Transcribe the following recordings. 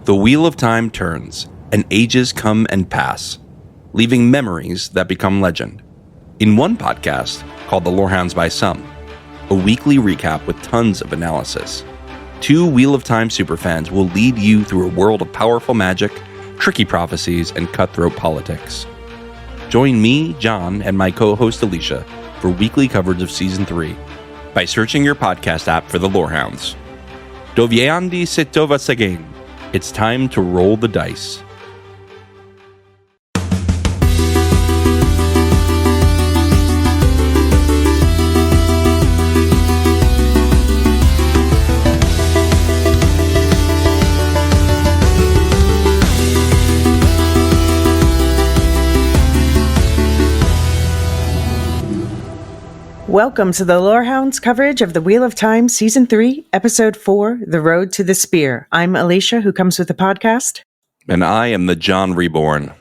The wheel of time turns, and ages come and pass, leaving memories that become legend. In one podcast, called The Lorehounds by Some, a weekly recap with tons of analysis, two Wheel of Time superfans will lead you through a world of powerful magic, tricky prophecies, and cutthroat politics. Join me, John, and my co-host Elysia for weekly coverage of Season 3 by searching your podcast app for The Lorehounds. Doviandi Sitova Seguin. It's time to roll the dice. Welcome to the Lorehounds coverage of the Wheel of Time Season 3, Episode 4, The Road to the Spear. I'm Elysia, who comes with the podcast. And I am the John Reborn.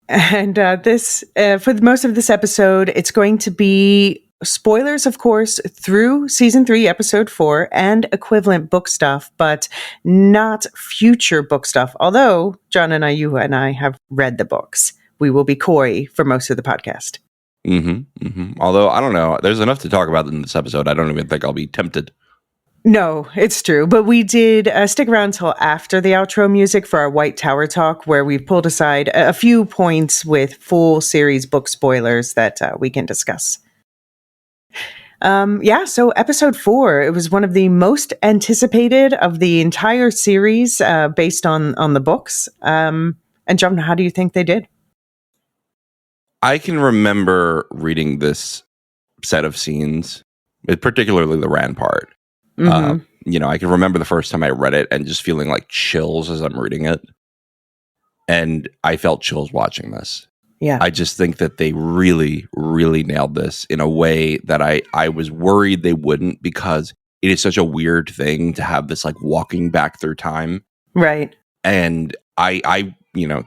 And for most of this episode, it's going to be spoilers, of course, through Season 3, Episode 4, and equivalent book stuff, but not future book stuff. Although, John and you and I have read the books. We will be coy for most of the podcast. Although, I don't know, there's enough to talk about in this episode. I don't even think I'll be tempted. No, it's true. But we did stick around till after the outro music for our White Tower talk, where we pulled aside a few points with full series book spoilers that we can discuss. So episode 4, it was one of the most anticipated of the entire series based on the books. And John, how do you think they did? I can remember reading this set of scenes, particularly the Rand part. I can remember the first time I read it and just feeling like chills as I'm reading it. And I felt chills watching this. Yeah. I just think that they really, really nailed this in a way that I was worried they wouldn't, because it is such a weird thing to have this like walking back through time. Right. And I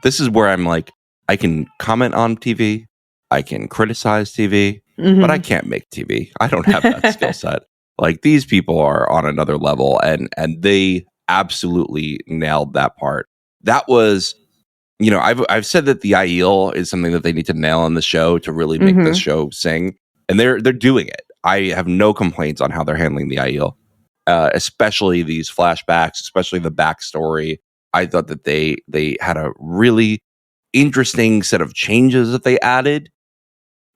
this is where I'm like, I can comment on TV, I can criticize TV, but I can't make TV. I don't have that skill set. Like, these people are on another level, and they absolutely nailed that part. That was, I've said that the Aiel is something that they need to nail on the show to really make this show sing, and they're doing it. I have no complaints on how they're handling the Aiel, especially these flashbacks, especially the backstory. I thought that they had a really interesting set of changes that they added,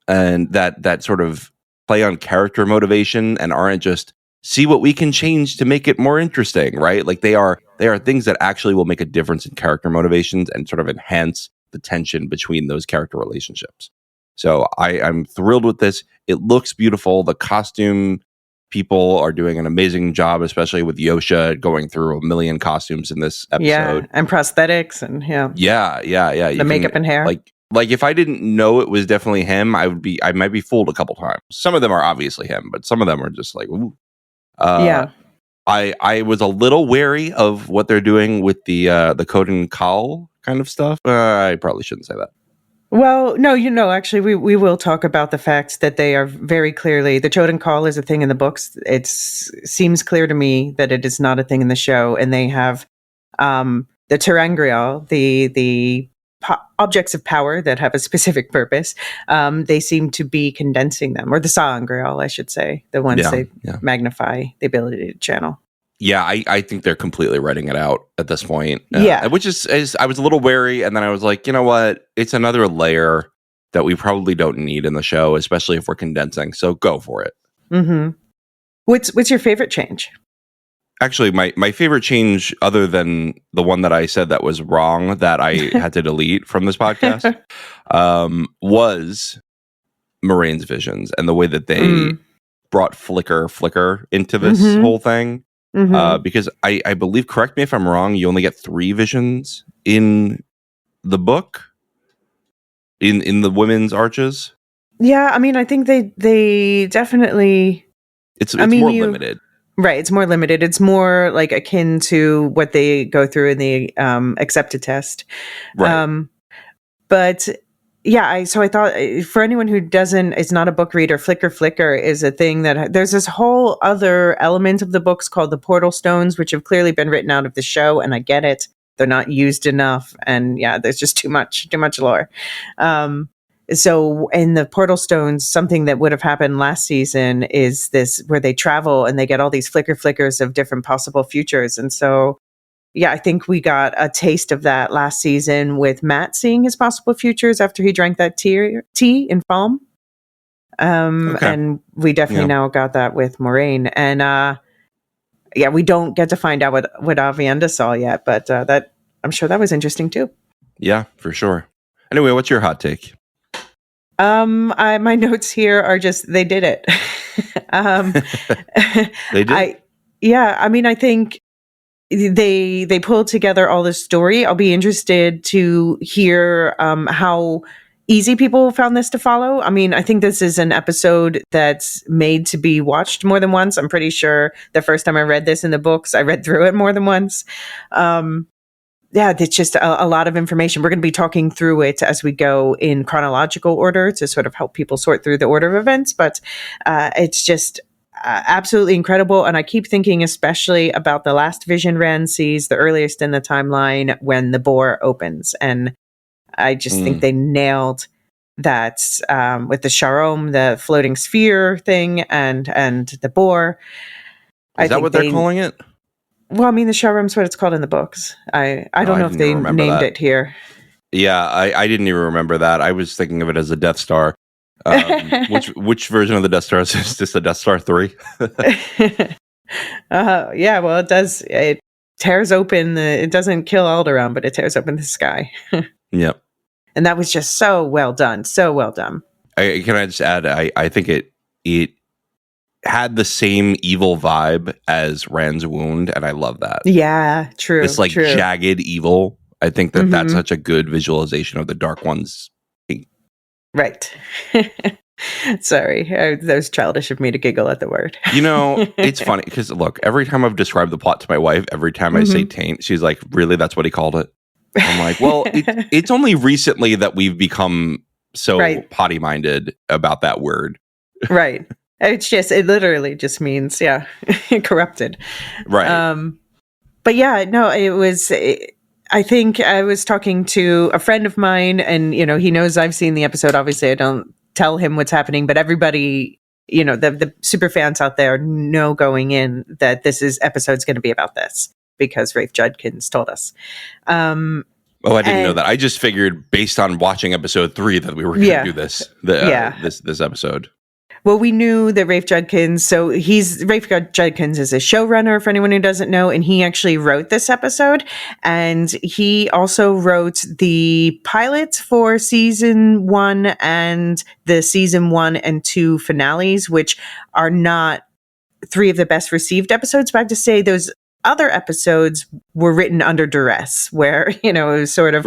and that sort of play on character motivation and aren't just see what we can change to make it more interesting, right? Like, they are things that actually will make a difference in character motivations and sort of enhance the tension between those character relationships. So I'm thrilled with this. It looks beautiful. The costume people are doing an amazing job, especially with Yosha going through a million costumes in this episode. Yeah, and prosthetics and Yeah. The makeup and hair. Like if I didn't know it was definitely him, I might be fooled a couple times. Some of them are obviously him, but some of them are just like, ooh. I was a little wary of what they're doing with the Coden Call kind of stuff. I probably shouldn't say that. Well, no, actually, we will talk about the fact that they are very clearly, the Choden Call is a thing in the books. It seems clear to me that it is not a thing in the show, and they have the Terangrial, the objects of power that have a specific purpose. They seem to be condensing them, or the Saangrial, I should say, the ones magnify the ability to channel. Yeah, I think they're completely writing it out at this point. Yeah. Which is I was a little wary, and then I was like, you know what? It's another layer that we probably don't need in the show, especially if we're condensing. So go for it. Mm-hmm. What's your favorite change? Actually, my favorite change, other than the one that I said that was wrong, that I had to delete from this podcast, was Moraine's visions and the way that they brought Flicker into this whole thing. Because I believe, correct me if I'm wrong, you only get 3 visions in the book, in the women's arches. Yeah, I mean, I think they definitely. It's more limited. Right, it's more limited. It's more like akin to what they go through in the accepted test. Right. But yeah, I thought, for anyone who is not a book reader, Flicker is a thing that there's this whole other element of the books called the Portal Stones, which have clearly been written out of the show, and I get it. they're not used enough, and yeah, there's just too much lore. So in the Portal Stones, something that would have happened last season is this, where they travel and they get all these flickers of different possible futures. And so, yeah, I think we got a taste of that last season with Matt seeing his possible futures after he drank that tea in Falm. And we definitely now got that with Moraine. And yeah, we don't get to find out what Avienda saw yet, but that, I'm sure that was interesting too. Yeah, for sure. Anyway, what's your hot take? My notes here are just, they did it. They did. I mean, I think they pulled together all this story. I'll be interested to hear how easy people found this to follow. I mean, I think this is an episode that's made to be watched more than once. I'm pretty sure the first time I read this in the books, I read through it more than once. Yeah, it's just a lot of information. We're going to be talking through it as we go in chronological order to sort of help people sort through the order of events. But it's just absolutely incredible. And I keep thinking especially about the last vision Rand sees, the earliest in the timeline, when the boar opens. And I just think they nailed that with the Sharom, the floating sphere thing, and the boar. Is that what they're calling it? Well, I mean, the Sharom's what it's called in the books. I don't know if they named it here. Yeah, I didn't even remember that. I was thinking of it as a Death Star. Which version of the Death Star is this? The Death Star 3? Yeah, well, it does. It tears open it doesn't kill Alderaan, but it tears open the sky. Yep. And that was just so well done. So well done. Can I just add, I think it had the same evil vibe as Rand's wound, and I love that. Yeah, true. This jagged evil. I think that's such a good visualization of the Dark One's hate. Right. Sorry, that was childish of me to giggle at the word. It's funny because look, every time I've described the plot to my wife, every time I say taint, she's like, "Really? That's what he called it?" I'm like, "Well, it's only recently that we've become so potty-minded about that word." Right. It literally just means, corrupted. Right. But yeah, no, I think I was talking to a friend of mine, and, he knows I've seen the episode. Obviously, I don't tell him what's happening, but everybody, the super fans out there know going in that this episode's going to be about this because Rafe Judkins told us. I didn't know that. I just figured based on watching episode 3 that we were going to do this, this episode. Well, we knew that Rafe Judkins, Rafe Judkins is a showrunner for anyone who doesn't know, and he actually wrote this episode. And he also wrote the pilots for season 1 and the season 1 and 2 finales, which are not 3 of the best received episodes. But I have to say those other episodes were written under duress, where, it was sort of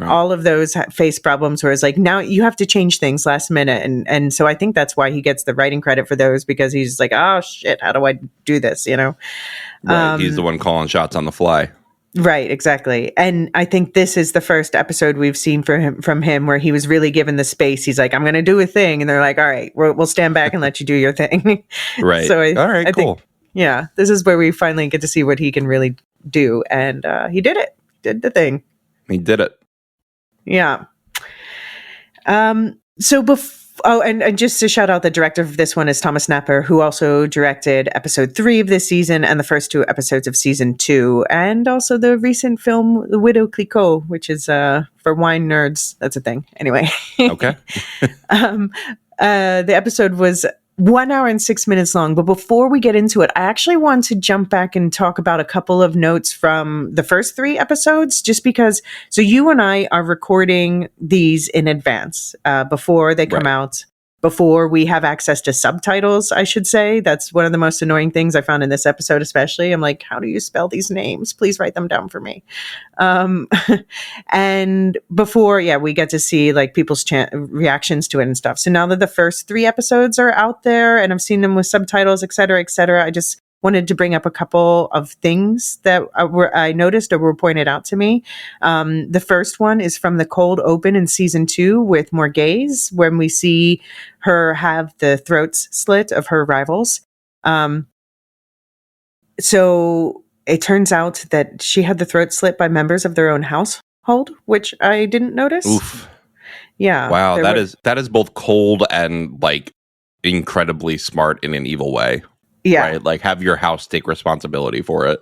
all of those face problems where it's like, now you have to change things last minute. And so I think that's why he gets the writing credit for those, because he's like, oh shit, how do I do this? Right. He's the one calling shots on the fly. Right, exactly. And I think this is the first episode we've seen from him where he was really given the space. He's like, I'm going to do a thing. And they're like, all right, we'll stand back and let you do your thing. Right. So all right, cool. Think, yeah, this is where we finally get to see what he can really do. And he did it. Did the thing. He did it. Yeah. So and just to shout out, the director of this one is Thomas Napper, who also directed episode 3 of this season and the first 2 episodes of season 2, and also the recent film The Widow Clicquot, which is for wine nerds. That's a thing. Anyway. Okay. The episode was 1 hour and 6 minutes long. But before we get into it, I actually want to jump back and talk about a couple of notes from the first 3 episodes, just because, so you and I are recording these in advance, before they come out, before we have access to subtitles, I should say. That's one of the most annoying things I found in this episode, especially. I'm like, how do you spell these names? Please write them down for me. And before, we get to see like people's reactions to it and stuff. So now that the first 3 episodes are out there and I've seen them with subtitles, et cetera, I just wanted to bring up a couple of things that I noticed or were pointed out to me. The first one is from the cold open in season 2 with Morghese, when we see her have the throats slit of her rivals. So it turns out that she had the throat slit by members of their own household, which I didn't notice. Oof. Yeah. Wow, that is both cold and like incredibly smart in an evil way. Yeah. Right? Like have your house take responsibility for it.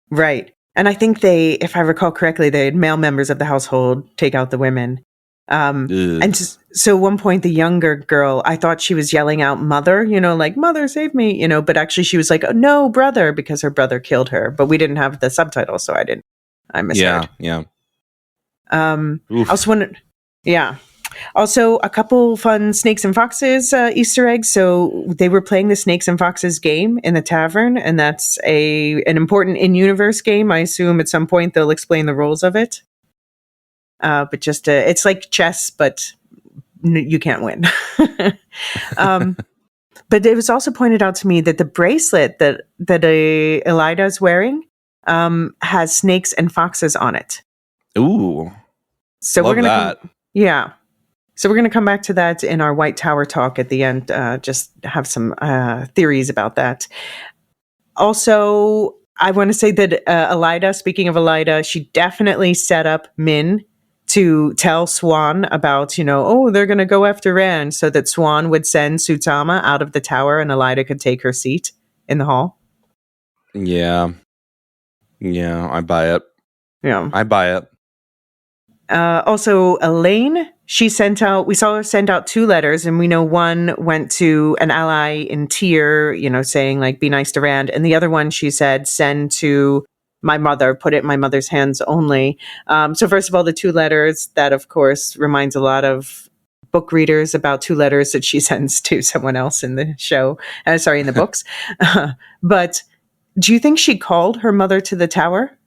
Right. And I think they, if I recall correctly, they had male members of the household take out the women. And so at one point, the younger girl, I thought she was yelling out mother, like mother, save me, but actually she was like, oh, no, brother, because her brother killed her. But we didn't have the subtitle, so I misheard. Yeah. I also wanted, yeah. Also, a couple fun Snakes and Foxes Easter eggs. So they were playing the Snakes and Foxes game in the tavern, and that's an important in-universe game. I assume at some point they'll explain the rules of it. But just it's like chess, but you can't win. But it was also pointed out to me that the bracelet that Elida is wearing has snakes and foxes on it. Ooh, so we're gonna So we're going to come back to that in our White Tower talk at the end, just have some theories about that. Also, I want to say that Elida, speaking of Elida, she definitely set up Min to tell Swan about, they're going to go after Rand, so that Swan would send Sutama out of the tower and Elida could take her seat in the hall. Yeah, I buy it. Yeah. I buy it. Also, Elaine, we saw her send out 2 letters, and we know one went to an ally in Tyr, saying like, be nice to Rand. And the other one, she said, send to my mother, put it in my mother's hands only. So first of all, the 2 letters, that of course reminds a lot of book readers about 2 letters that she sends to someone else in the show, in the books. But do you think she called her mother to the tower?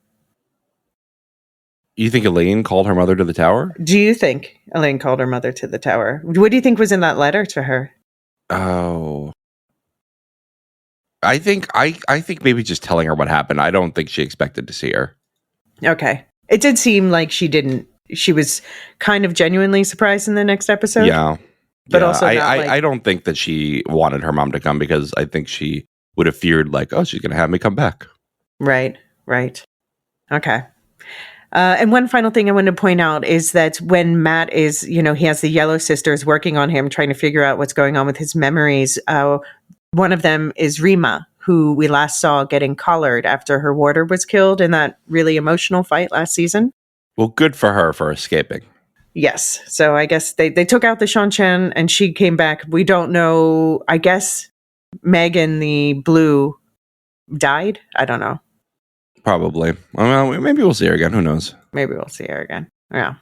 You think Elaine called her mother to the tower? Do you think Elaine called her mother to the tower? What do you think was in that letter to her? Oh, I think maybe just telling her what happened. I don't think she expected to see her. Okay. It did seem like she was kind of genuinely surprised in the next episode. Yeah. But also I don't think that she wanted her mom to come, because I think she would have feared like, oh, she's going to have me come back. Right. Okay. And one final thing I want to point out is that when Matt is, he has the Yellow Sisters working on him, trying to figure out what's going on with his memories. One of them is Rima, who we last saw getting collared after her warder was killed in that really emotional fight last season. Well, good for her for escaping. Yes. So I guess they took out the Shanshan and she came back. We don't know. I guess Megan the Blue died. I don't know. Probably. Well, maybe we'll see her again. Who knows? Maybe we'll see her again. Yeah.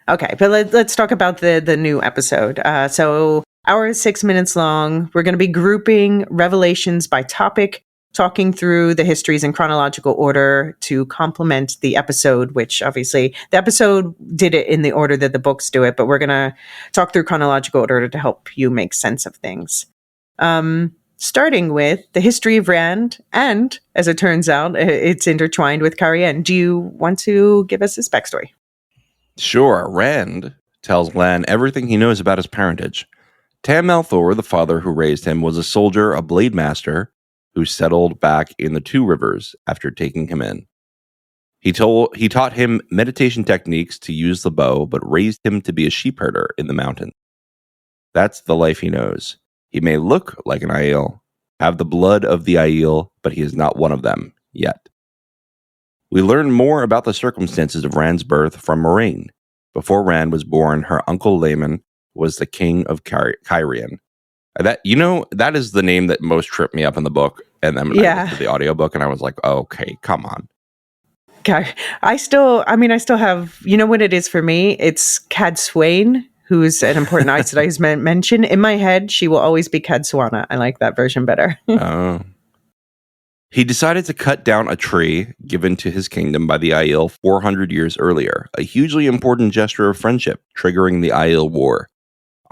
Okay, but let's talk about the new episode. So hour is 6 minutes long. We're going to be grouping revelations by topic, talking through the histories in chronological order to complement the episode, which obviously the episode did it in the order that the books do it, but we're going to talk through chronological order to help you make sense of things. Starting with the history of Rand, and as it turns out, it's intertwined with Carienne. Do you want to give us his backstory? Sure. Rand tells Lan everything he knows about his parentage. Tam Malthor, the father who raised him, was a soldier, a blade master, who settled back in the Two Rivers after taking him in. He taught him meditation techniques to use the bow, but raised him to be a sheep herder in the mountains. That's the life he knows. He may look like an Aiel, have the blood of the Aiel, but he is not one of them yet. We learn more about the circumstances of Rand's birth from Moraine. Before Rand was born, her uncle Laman was the king of Carienne. That is the name that most tripped me up in the book. And then I listened to the audiobook and I was like, oh, okay, come on. Okay. I still have, what it is for me? It's Cadsuane, who's an important Aes Sedai's mention. In my head, she will always be Cadsuana. I like that version better. Oh. He decided to cut down a tree given to his kingdom by the Aiel 400 years earlier, a hugely important gesture of friendship, triggering the Aiel War.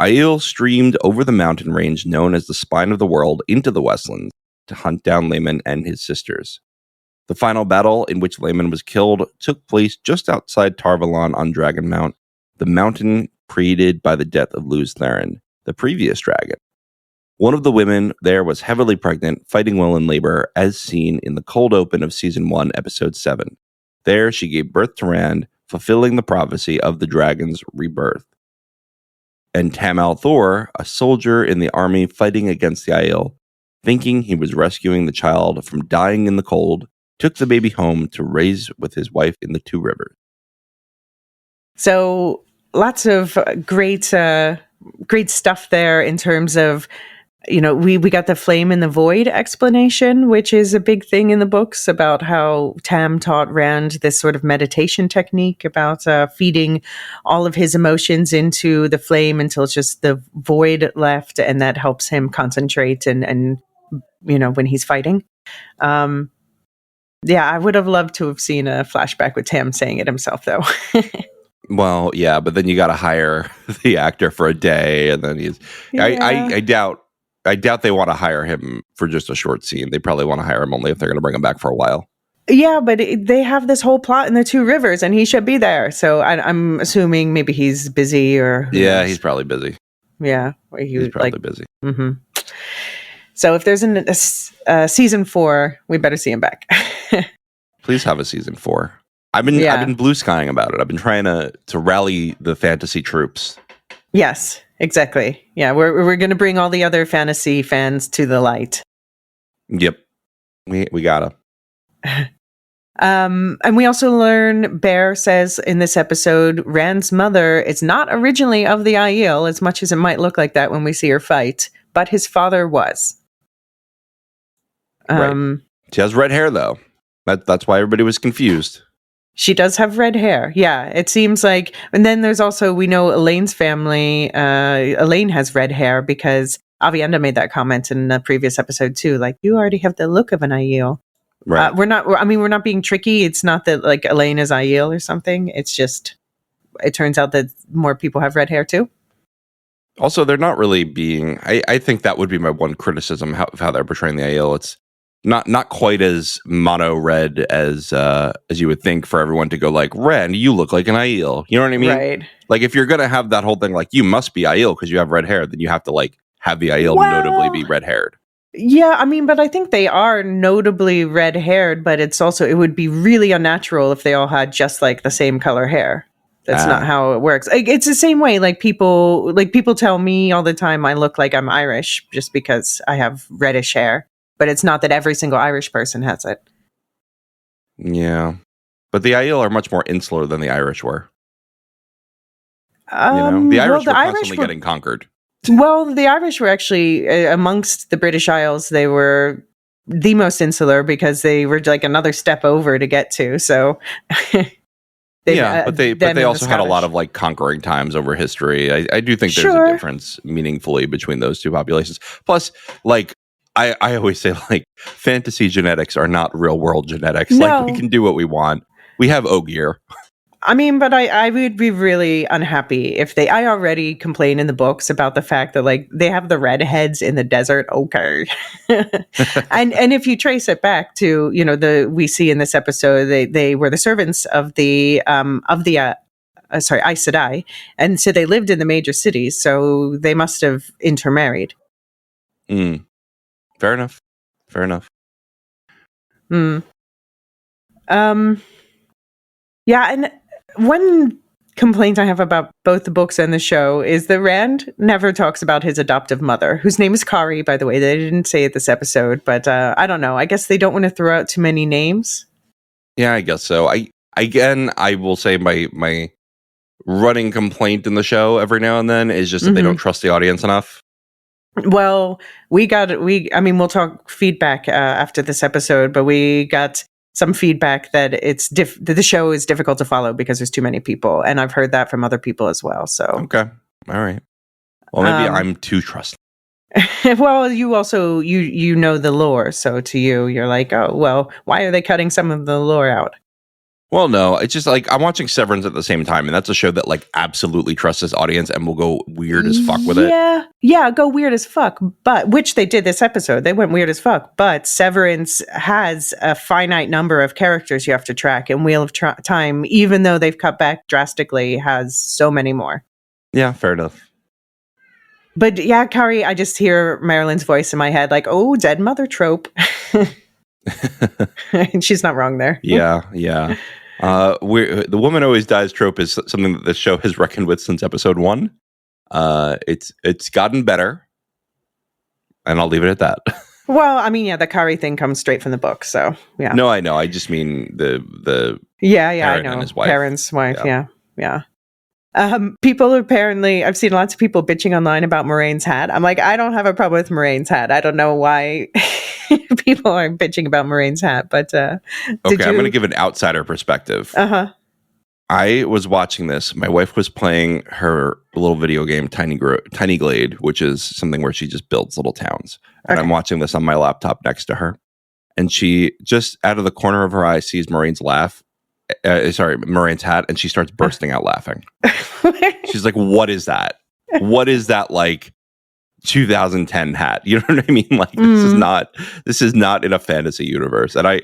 Aiel streamed over the mountain range known as the Spine of the World into the Westlands to hunt down Laman and his sisters. The final battle, in which Laman was killed, took place just outside Tarvalon on Dragon Mount, the mountain created by the death of Luz Theron, the previous dragon. One of the women there was heavily pregnant, fighting well in labor, as seen in the cold open of Season 1, Episode 7. There, she gave birth to Rand, fulfilling the prophecy of the dragon's rebirth. And Tamal Thor, a soldier in the army fighting against the Aiel, thinking he was rescuing the child from dying in the cold, took the baby home to raise with his wife in the Two Rivers. So lots of great stuff there in terms of, we got the flame in the void explanation, which is a big thing in the books about how Tam taught Rand this sort of meditation technique about feeding all of his emotions into the flame until it's just the void left, and that helps him concentrate and when he's fighting. Yeah, I would have loved to have seen a flashback with Tam saying it himself, though. Well, yeah, but then you got to hire the actor for a day, and then he's. Yeah. I doubt they want to hire him for just a short scene. They probably want to hire him only if they're going to bring him back for a while. Yeah, but they have this whole plot in the Two Rivers, and he should be there. So I'm assuming maybe he's busy or. Yeah, he's probably busy. Yeah, he's probably busy. Mm-hmm. So if there's a season 4, we better see him back. Please have a season 4. I've been blue skying about it. I've been trying to rally the fantasy troops. Yes, exactly. Yeah, we're going to bring all the other fantasy fans to the light. Yep, we gotta. And we also learn, Bear says in this episode, Rand's mother is not originally of the Aiel, as much as it might look like that when we see her fight, but his father was. Right. She has red hair, though. That's why everybody was confused. She does have red hair. Yeah, it seems like. And then there's also, we know Elaine's family. Elaine has red hair because Avienda made that comment in the previous episode too. Like, you already have the look of an Aiel. Right. We're not being tricky. It's not that like Elaine is Aiel or something. It's just, it turns out that more people have red hair too. Also, they're not really being. I think that would be my one criticism of how they're portraying the Aiel. It's not quite as mono red as you would think for everyone to go like, Ren, you look like an Aiel. You know what I mean? Right. Like if you're gonna have that whole thing like you must be Aiel because you have red hair, then you have to like have the Aiel notably be red haired. Yeah, I mean, but I think they are notably red haired, but it would be really unnatural if they all had just like the same color hair. That's not how it works. It's the same way. Like people tell me all the time I look like I'm Irish just because I have reddish hair. But it's not that every single Irish person has it. Yeah. But the Aiel are much more insular than the Irish were. The Irish were constantly getting conquered. Well, the Irish were actually, amongst the British Isles, they were the most insular because they were like another step over to get to. So... but they also had a lot of like conquering times over history. I do think there's a difference meaningfully between those two populations. Plus, like, I always say, like, fantasy genetics are not real world genetics. No. Like, we can do what we want. We have Ogier. I mean, but I would be really unhappy if I already complain in the books about the fact that, like, they have the redheads in the desert. Okay. and if you trace it back to, we see in this episode, they were the servants of the Aes Sedai. And so they lived in the major cities. So they must have intermarried. Fair enough. Yeah, and one complaint I have about both the books and the show is that Rand never talks about his adoptive mother, whose name is Kari, by the way. They didn't say it this episode, but I don't know. I guess they don't want to throw out too many names. Yeah, I guess so. I will say my running complaint in the show every now and then is just that they don't trust the audience enough. Well, we'll talk feedback after this episode, but we got some feedback that that the show is difficult to follow because there's too many people, and I've heard that from other people as well. So okay, all right. Well, maybe I'm too trusting. Well, you also you know the lore, so to you're like, oh well, why are they cutting some of the lore out? Well, no, it's just like I'm watching Severance at the same time, and that's a show that like absolutely trusts its audience and will go weird as fuck with it. Yeah, go weird as fuck. But which they did this episode, they went weird as fuck. But Severance has a finite number of characters you have to track, and Wheel of Time, even though they've cut back drastically, has so many more. Yeah, fair enough. But yeah, Kari, I just hear Marilyn's voice in my head, like, oh, dead mother trope. And she's not wrong there. Yeah. The woman always dies trope is something that the show has reckoned with since episode 1. It's gotten better, and I'll leave it at that. Well, I mean, yeah, the Kari thing comes straight from the book, so yeah. No, I know. I just mean the I know. and his wife. Parent's wife, yeah. People apparently, I've seen lots of people bitching online about Moraine's hat. I'm like, I don't have a problem with Moraine's hat. I don't know why people are bitching about Moraine's hat, but okay, I'm going to give an outsider perspective. I was watching this. My wife was playing her little video game, Tiny Glade, which is something where she just builds little towns. And I'm watching this on my laptop next to her. And she just out of the corner of her eye sees Moraine's hat, and she starts bursting out laughing. She's like, what is that? What is that, like 2010 hat? You know what I mean? Like, this is not in a fantasy universe. And I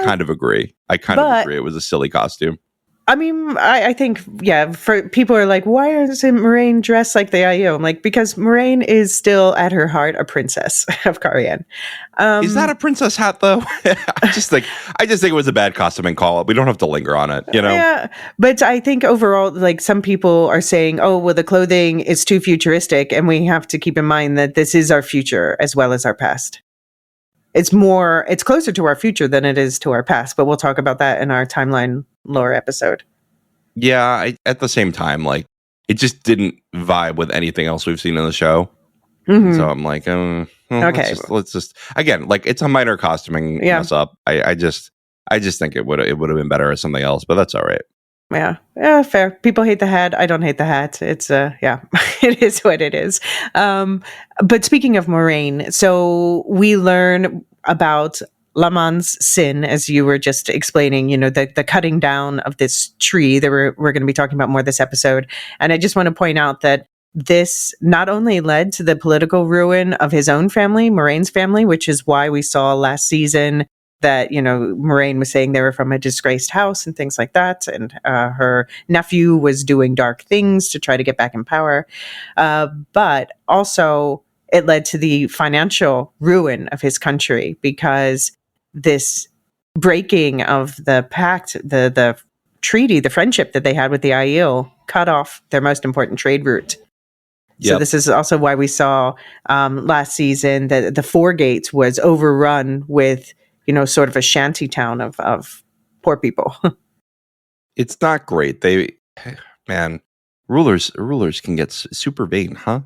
kind of agree. I kind of agree. It was a silly costume. I mean, I think, for people are like, why isn't Moraine dressed like the Aiel? I'm like, because Moraine is still at her heart a princess of Carian. Is that a princess hat though? I just think it was a bad costume and call it. We don't have to linger on it, you know? Yeah, but I think overall, like some people are saying, oh, well, the clothing is too futuristic, and we have to keep in mind that this is our future as well as our past. It's closer to our future than it is to our past, but we'll talk about that in our timeline lore episode. Yeah, at the same time, like, it just didn't vibe with anything else we've seen in the show. So I'm like, okay, let's just again, like, it's a minor costuming mess up. I just think it would have been better as something else, but that's all right. Yeah, fair. People hate the hat. I don't hate the hat. It's it is what it is. But speaking of Moraine, so we learn about Laman's sin, as you were just explaining, the cutting down of this tree that we're going to be talking about more this episode. And I just want to point out that this not only led to the political ruin of his own family, Moraine's family, which is why we saw last season that, Moraine was saying they were from a disgraced house and things like that. And her nephew was doing dark things to try to get back in power. But also it led to the financial ruin of his country, because this breaking of the pact, the treaty, the friendship that they had with the Aiel cut off their most important trade route. So this is also why we saw last season that the Four Gates was overrun with, sort of a shanty town of poor people. It's not great. Rulers can get super vain, huh?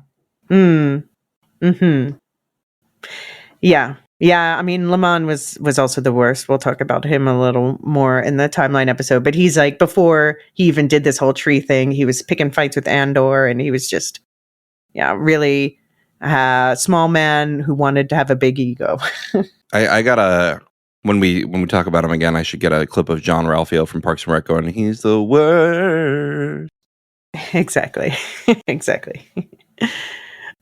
Yeah. I mean, Laman was also the worst. We'll talk about him a little more in the timeline episode. But he's like, before he even did this whole tree thing, he was picking fights with Andor, and he was just, really small man who wanted to have a big ego. I gotta. When we talk about him again, I should get a clip of John Ralphio from Parks and Rec going, he's the worst. Exactly.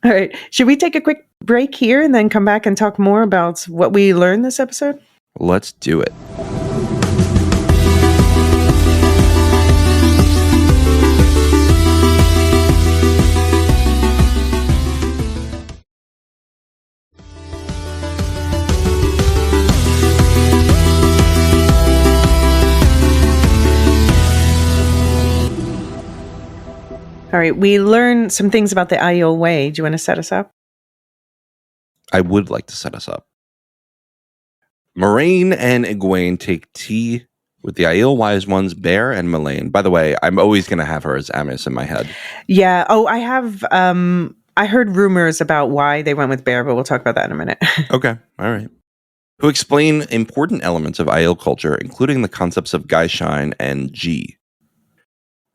All right. Should we take a quick break here and then come back and talk more about what we learned this episode? Let's do it. All right, we learned some things about the Aiel way. Do you want to set us up? I would like to set us up. Moraine and Egwene take tea with the Aiel Wise Ones, Bear and Melaine. By the way, I'm always going to have her as Amos in my head. Yeah. Oh, I have. I heard rumors about why they went with Bear, but we'll talk about that in a minute. Okay. All right. Who explain important elements of Aiel culture, including the concepts of Gaishain and G.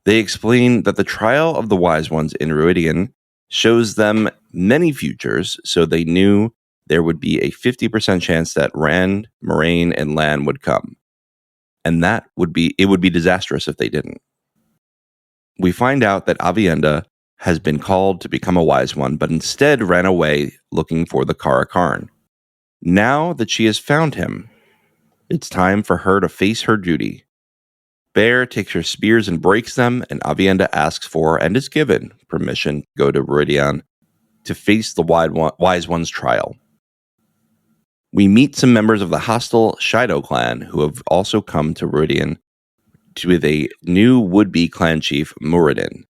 They explain that the trial of the Wise Ones in Ruidian shows them many futures, so they knew there would be a 50% chance that Rand, Moraine, and Lan would come. And it would be disastrous if they didn't. We find out that Aviendha has been called to become a Wise One, but instead ran away looking for the Kara Karn. Now that she has found him, it's time for her to face her duty. Bear takes her spears and breaks them, and Aviendha asks for, and is given, permission to go to Ruidian to face the Wise One's trial. We meet some members of the hostile Shido clan who have also come to Rhuidean with a new would-be clan chief, Muradin.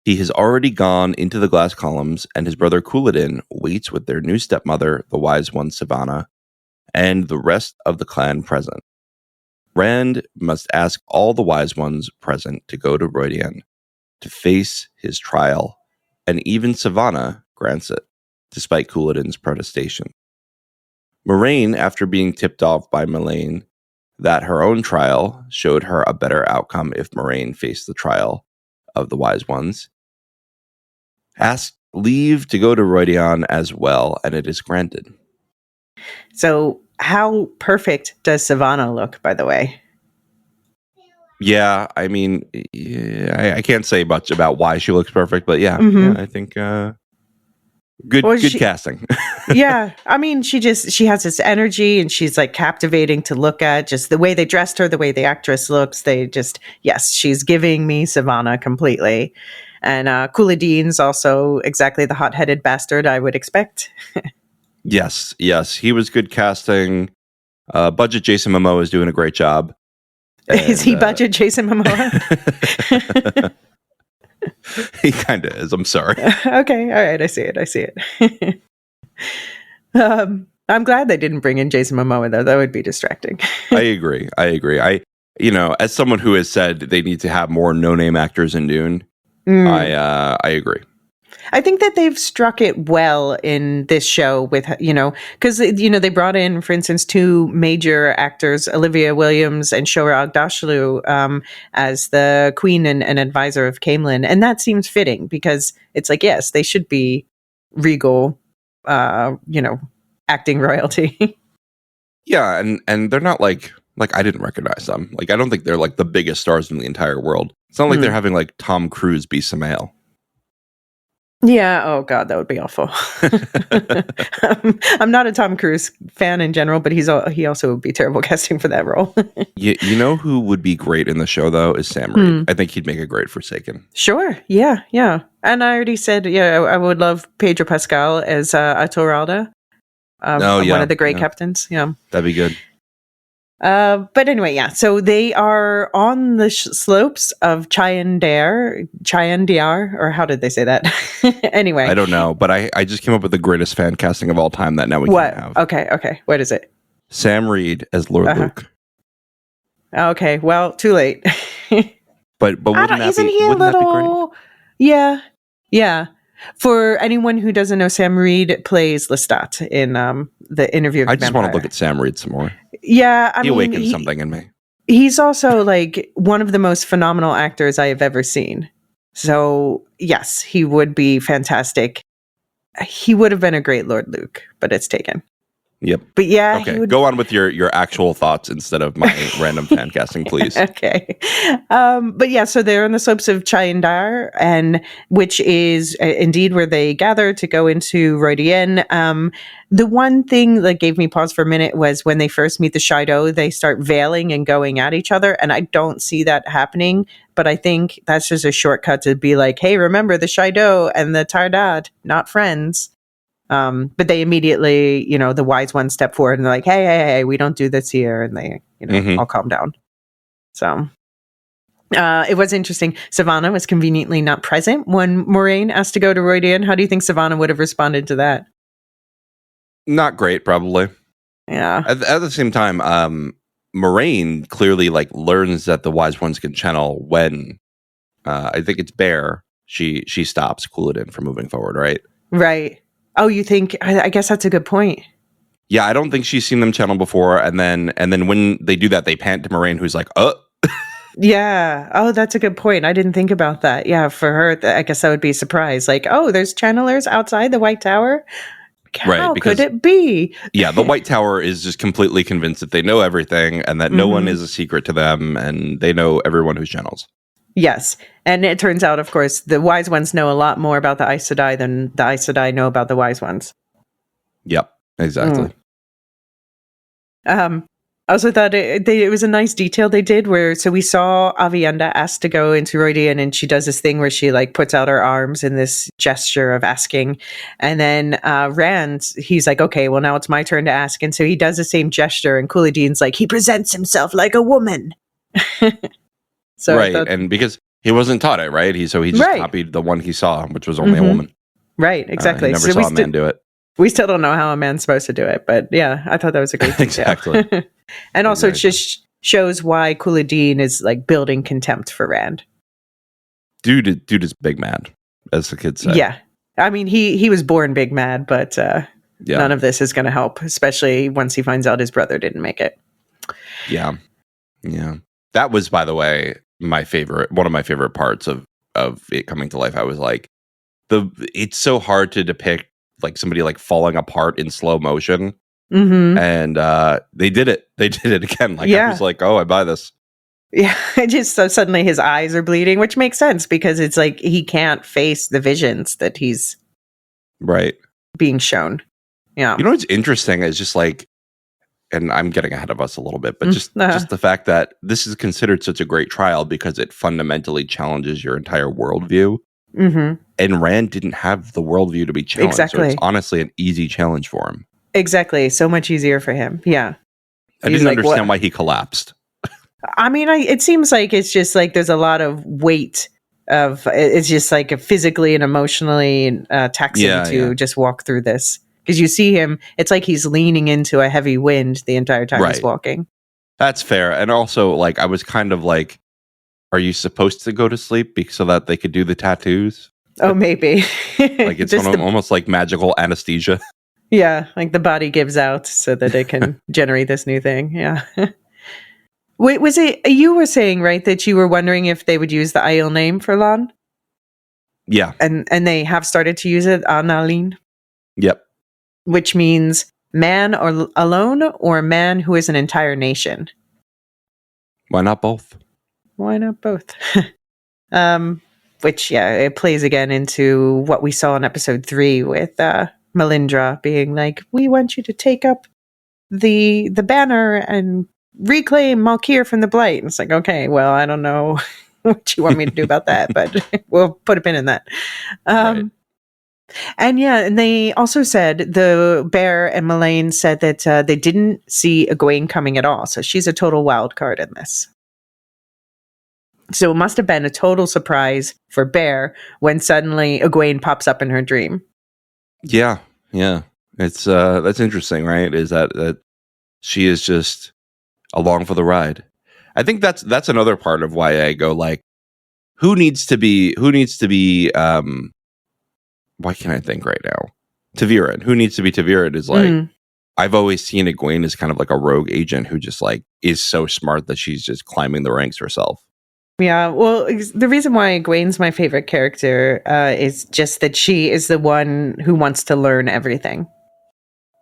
He has already gone into the glass columns, and his brother Couladin waits with their new stepmother, the Wise One Savannah, and the rest of the clan present. Rand must ask all the Wise Ones present to go to Rhuidean to face his trial, and even Savannah grants it, despite Couladin's protestation. Moraine, after being tipped off by Melaine that her own trial showed her a better outcome if Moraine faced the trial of the Wise Ones, asked leave to go to Rhuidean as well, and it is granted. So how perfect does Savannah look, by the way? Yeah, I mean, I can't say much about why she looks perfect, but yeah, I think good casting. Yeah, I mean, she has this energy, and she's like captivating to look at. Just the way they dressed her, the way the actress looks, she's giving me Savannah completely. And Couladin's also exactly the hot-headed bastard I would expect. Yes, he was good casting. Budget Jason Momoa is doing a great job. And, is he budget Jason Momoa? He kind of is. I'm sorry. Okay, all right, I see it. I'm glad they didn't bring in Jason Momoa, though. That would be distracting. I agree. As someone who has said they need to have more no-name actors in Dune, I agree. I think that they've struck it well in this show with, because, they brought in, for instance, two major actors, Olivia Williams and Shohreh Aghdashloo, as the queen and advisor of Caemlyn. And that seems fitting because it's like, yes, they should be regal, acting royalty. Yeah, and they're not like I didn't recognize them. Like, I don't think they're like the biggest stars in the entire world. It's not like they're having like Tom Cruise be Samael. Yeah. Oh God, that would be awful. I'm not a Tom Cruise fan in general, but he also would be terrible casting for that role. You know who would be great in the show though is Sam Reed. I think he'd make a great Forsaken. Sure. Yeah. And I already said, I would love Pedro Pascal as Atoralda. One of the great captains. Yeah, that'd be good. But anyway, so they are on the slopes of Chayandiar, or how did they say that? Anyway. I don't know, but I just came up with the greatest fan casting of all time that now we can't have. Okay. What is it? Sam Reed as Lord Luke. Okay, well, too late. but isn't he a little... Yeah. For anyone who doesn't know, Sam Reed plays Lestat in the Interview with the Vampire. I just want to look at Sam Reed some more. Yeah, he awakened something in me. He's also like one of the most phenomenal actors I have ever seen. So yes, he would be fantastic. He would have been a great Lord Luke, but it's taken. Yep. But yeah. Okay. Go on with your actual thoughts instead of my random fan casting, please. Okay. But yeah, so they're on the slopes of Chayandar, and which is indeed where they gather to go into Rhuidean. The one thing that gave me pause for a minute was when they first meet the Shido, they start veiling and going at each other, and I don't see that happening. But I think that's just a shortcut to be like, hey, remember the Shido and the Tardad, not friends. But they immediately, the wise ones step forward and they're like, hey, we don't do this here. And they, all calm down. So it was interesting. Savannah was conveniently not present when Moraine asked to go to Rhuidean. How do you think Savannah would have responded to that? Not great, probably. Yeah. At the same time, Moraine clearly learns that the wise ones can channel when I think it's Bear. She stops Couladin from moving forward, right? Right. Oh, you think? I guess that's a good point. Yeah, I don't think she's seen them channel before, and then when they do that, they pant to Moraine, who's like, Yeah. Oh, that's a good point. I didn't think about that. Yeah, for her, I guess that would be a surprise. Like, oh, there's channelers outside the White Tower? How could it be? Yeah, the White Tower is just completely convinced that they know everything, and that no one is a secret to them, and they know everyone who channels. Yes. And it turns out, of course, the wise ones know a lot more about the Aes Sedai than the Aes Sedai know about the wise ones. Yep, exactly. I also thought it was a nice detail they did so we saw Avienda asked to go into Rhuidean, and she does this thing where she like puts out her arms in this gesture of asking. And then Rand, he's like, okay, well now it's my turn to ask. And so he does the same gesture, and Couladin's like, he presents himself like a woman. So right. And because he wasn't taught it, right? He just copied the one he saw, which was only a woman. Right, exactly. He never saw a man do it. We still don't know how a man's supposed to do it, but yeah, I thought that was a great detail. Exactly. And also it just shows why Couladin is like building contempt for Rand. Dude is big mad, as the kids say. Yeah. I mean, he was born big mad, but none of this is going to help, especially once he finds out his brother didn't make it. Yeah. Yeah. That was, by the way, one of my favorite parts of it coming to life. I was like, it's so hard to depict like somebody like falling apart in slow motion. Mm-hmm. And they did it. They did it again. Like I was like, oh, I buy this. Yeah, just so suddenly his eyes are bleeding, which makes sense because it's like he can't face the visions that he's being shown. Yeah. You know what's interesting is just like, and I'm getting ahead of us a little bit, but just the fact that this is considered such a great trial because it fundamentally challenges your entire worldview. Mm-hmm. And Rand didn't have the worldview to be challenged. Exactly. So it's honestly an easy challenge for him. Exactly. So much easier for him. Yeah. I didn't understand why he collapsed. I mean, it seems like it's just like there's a lot of weight of it's just like a physically and emotionally taxing to just walk through this. Because you see him, it's like he's leaning into a heavy wind the entire time he's walking. That's fair. And also, like, I was kind of like, are you supposed to go to sleep so that they could do the tattoos? Oh, maybe. Like it's almost like magical anesthesia. Yeah, like the body gives out so that it can generate this new thing. Yeah. Wait, was it you were saying, right, that you were wondering if they would use the Aiel name for Lan? Yeah. And they have started to use it, Analine? Yep. Which means man or alone or man who is an entire nation. Why not both? Why not both? Which, it plays again into what we saw in episode 3 with Melindra being like, we want you to take up the banner and reclaim Malkir from the Blight. And it's like, okay, well, I don't know what you want me to do about that, but we'll put a pin in that. Right. And they also said, the Bear and Melaine said that they didn't see Egwene coming at all. So she's a total wild card in this. So it must have been a total surprise for Bear when suddenly Egwene pops up in her dream. Yeah. It's that's interesting, right? Is that she is just along for the ride. I think that's another part of why I go like, who needs to be why can't I think right now? Ta'Viren. Who needs to be Ta'Viren is like, I've always seen Egwene as kind of like a rogue agent who just like is so smart that she's just climbing the ranks herself. Yeah, well, the reason why Egwene's my favorite character is just that she is the one who wants to learn everything.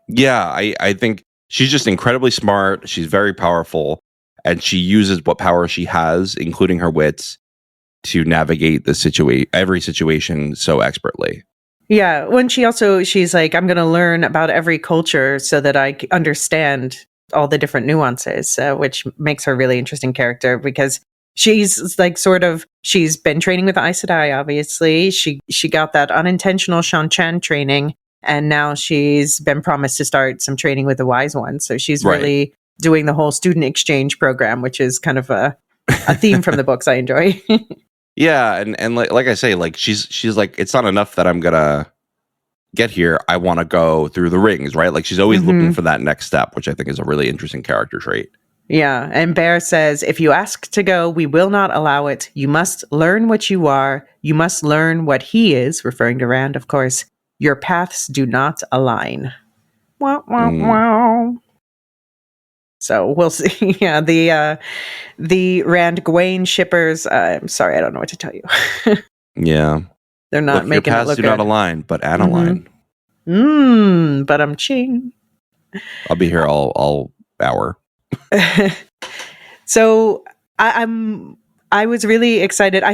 Yeah, I think she's just incredibly smart. She's very powerful, and she uses what power she has, including her wits, to navigate every situation so expertly. Yeah, when she's like, I'm going to learn about every culture so that I understand all the different nuances, which makes her a really interesting character because she's like she's been training with the Aes Sedai, obviously. She got that unintentional Shan-Chan training, and now she's been promised to start some training with the Wise Ones. So she's really doing the whole student exchange program, which is kind of a theme from the books I enjoy. Yeah, and like I say, like she's like, it's not enough that I'm gonna get here. I want to go through the rings, right? Like she's always looking for that next step, which I think is a really interesting character trait. Yeah, and Bear says, if you ask to go, we will not allow it. You must learn what you are. You must learn what he is, referring to Rand, of course. Your paths do not align. Wow, wow, wow. So we'll see. Yeah, the Rand Egwene shippers. I'm sorry, I don't know what to tell you. Yeah, they're not making your it paths look do good. not align, but align. But I'm ching. I'll be here all hour. So I'm I was really excited. I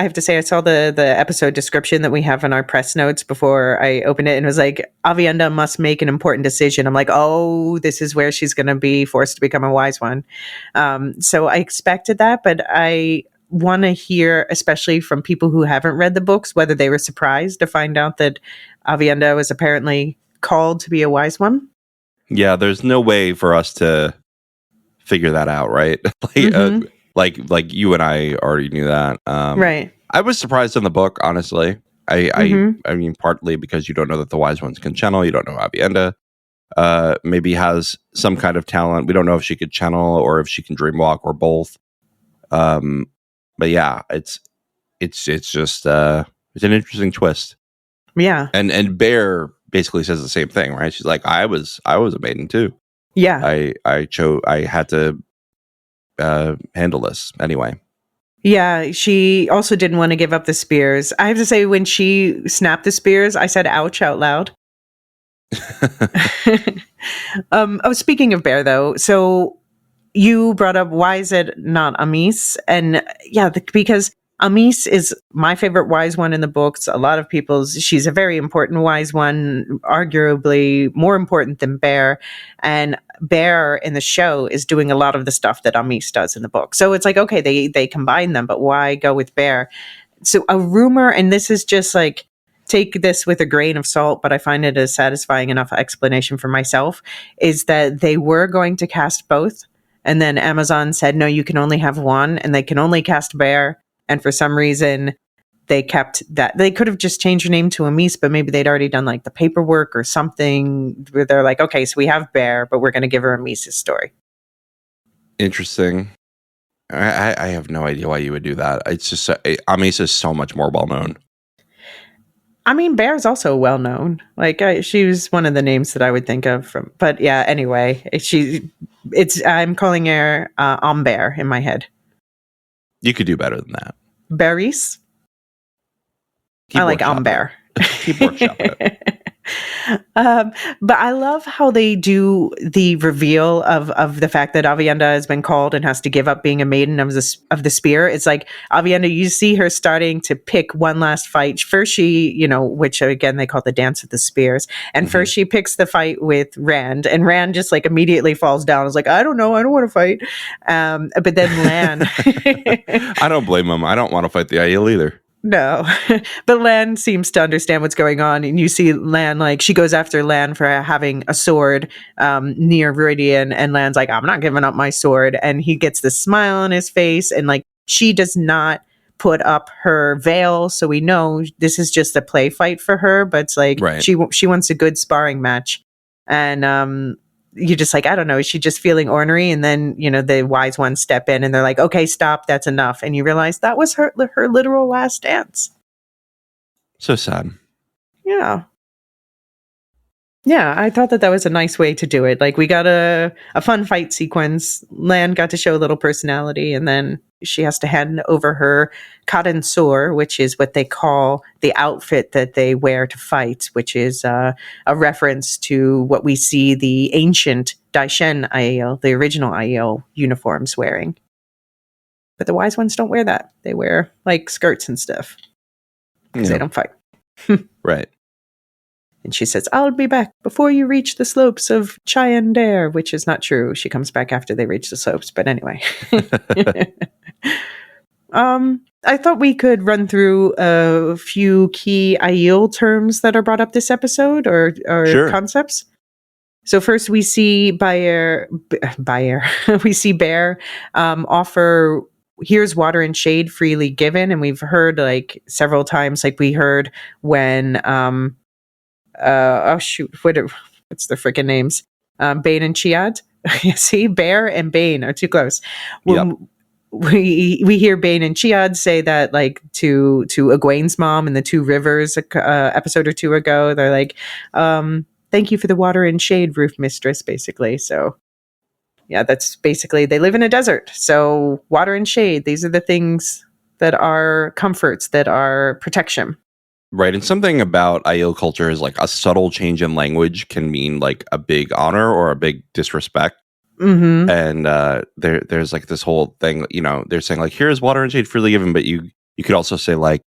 have to say, I saw the episode description that we have in our press notes before I opened it, and it was like, Aviendha must make an important decision. I'm like, oh, this is where she's going to be forced to become a wise one. So I expected that, but I want to hear, especially from people who haven't read the books, whether they were surprised to find out that Aviendha was apparently called to be a wise one. Yeah, there's no way for us to figure that out, right? Like you and I already knew that. Right. I was surprised in the book, honestly. I mean, partly because you don't know that the wise ones can channel. You don't know Aviendha maybe has some kind of talent. We don't know if she could channel or if she can dreamwalk or both. But yeah, it's just it's an interesting twist. Yeah. And Bear basically says the same thing, right? She's like, I was a maiden too. Yeah. I had to handle this anyway. Yeah, she also didn't want to give up the spears. I have to say, when she snapped the spears, I said ouch out loud. Speaking of Bear, though, so you brought up, why is it not Amis? And yeah, because Amis is my favorite wise one in the books. A lot of people's, she's a very important wise one, arguably more important than Bear. And Bear in the show is doing a lot of the stuff that Amis does in the book. So it's like, okay, they combine them, but why go with Bear? So a rumor, and this is just like, take this with a grain of salt, but I find it a satisfying enough explanation for myself, is that they were going to cast both. And then Amazon said, no, you can only have one, and they can only cast Bear. And for some reason, they kept that. They could have just changed her name to Amis, but maybe they'd already done like the paperwork or something where they're like, okay, so we have Bear, but we're going to give her Amis's story. Interesting. I have no idea why you would do that. It's just, Amis is so much more well-known. I mean, Bear's also well known. Like she was one of the names that I would think of from. But yeah, anyway, I'm calling her Bear in my head. You could do better than that. Berries. I like Bear. Keep workshopping it. But I love how they do the reveal of the fact that Aviendha has been called and has to give up being a maiden of the spear. It's like Aviendha, you see her starting to pick one last fight. First she, which again they call the dance of the spears. And first she picks the fight with Rand, and Rand just like immediately falls down. It's like, I don't know, I don't want to fight. But then Lan, I don't blame him. I don't want to fight the Aiel either. No, but Lan seems to understand what's going on, and you see Lan, like, she goes after Lan for having a sword near Viridian, and Lan's like, I'm not giving up my sword, and he gets this smile on his face, and like, she does not put up her veil, so we know this is just a play fight for her, but it's like, right. She wants a good sparring match, and you're just like, I don't know, is she just feeling ornery? And then, the wise ones step in and they're like, okay, stop, that's enough. And you realize that was her literal last dance. So sad. Yeah. Yeah, I thought that was a nice way to do it. Like, we got a fun fight sequence. Lan got to show a little personality, and then she has to hand over her cotton sore, which is what they call the outfit that they wear to fight, which is a reference to what we see the ancient Daishen Aiel, the original Aiel uniforms wearing. But the wise ones don't wear that. They wear, like, skirts and stuff because they don't fight. Right. And she says, I'll be back before you reach the slopes of Chyandair, which is not true. She comes back after they reach the slopes. But anyway. I thought we could run through a few key Aiel terms that are brought up this episode or sure. Concepts. So first we see Bear offer, here's water and shade freely given. And we've heard like several times, like we heard when... what's the freaking names? Bane and Chiad. See, Bear and Bane are too close. When we hear Bane and Chiad say that, like, to Egwene's mom in the Two Rivers episode or two ago, they're like, thank you for the water and shade, roof mistress, basically. So yeah, that's basically, they live in a desert, so water and shade, these are the things that are comforts, that are protection. Right, and something about Aiel culture is like a subtle change in language can mean like a big honor or a big disrespect. Mm-hmm. And there's like this whole thing, they're saying like, here's water and shade freely given, but you could also say like,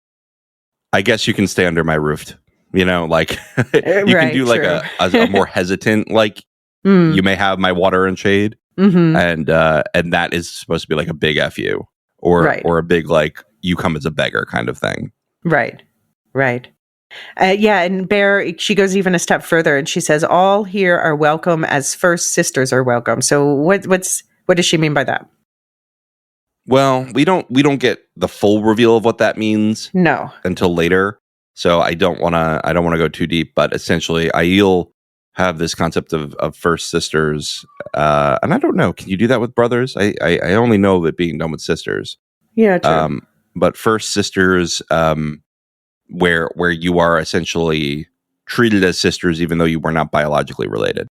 I guess you can stay under my roof, like you can do like a more hesitant, like you may have my water and shade, and that is supposed to be like a big fu or a big like you come as a beggar kind of thing. Right. And Bear, she goes even a step further and she says, all here are welcome as first sisters are welcome. So what does she mean by that? Well, we don't get the full reveal of what that means until later. So I don't want to go too deep, but essentially Aiel have this concept of first sisters. And I don't know, can you do that with brothers? I only know it being done with sisters. Yeah, true. But first sisters, where you are essentially treated as sisters even though you were not biologically related.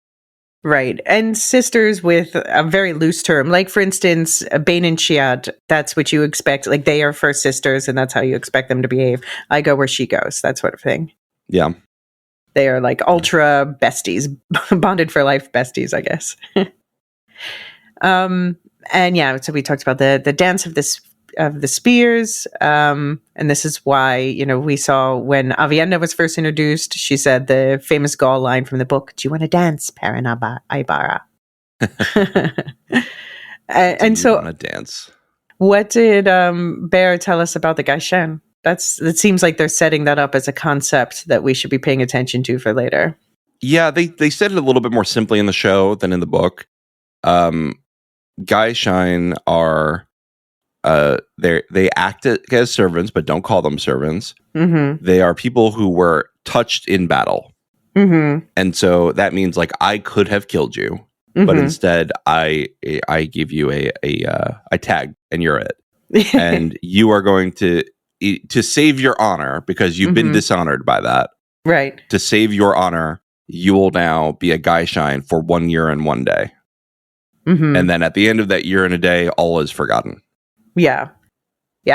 Right. And sisters with a very loose term. Like, for instance, Bane and Shiad, that's what you expect. Like, they are first sisters, and that's how you expect them to behave. I go where she goes, that sort of thing. Yeah. They are like ultra besties, bonded for life besties, I guess. And yeah, so we talked about the dance of the spears, and this is why we saw when Aviendha was first introduced, she said the famous Gaul line from the book, "Do you want to dance, Perrin Aibara?" And so, want to dance? What did Bear tell us about the Gaishen? It seems like they're setting that up as a concept that we should be paying attention to for later. Yeah, they said it a little bit more simply in the show than in the book. Gaishen are they act as servants, but don't call them servants. Mm-hmm. They are people who were touched in battle. Mm-hmm. And so that means like I could have killed you, but instead I give you a tag and you're it. And you are going to save your honor because you've been dishonored by that. Right. To save your honor, you will now be a Gaishen for 1 year and 1 day. And then at the end of that year and a day, all is forgotten. Yeah.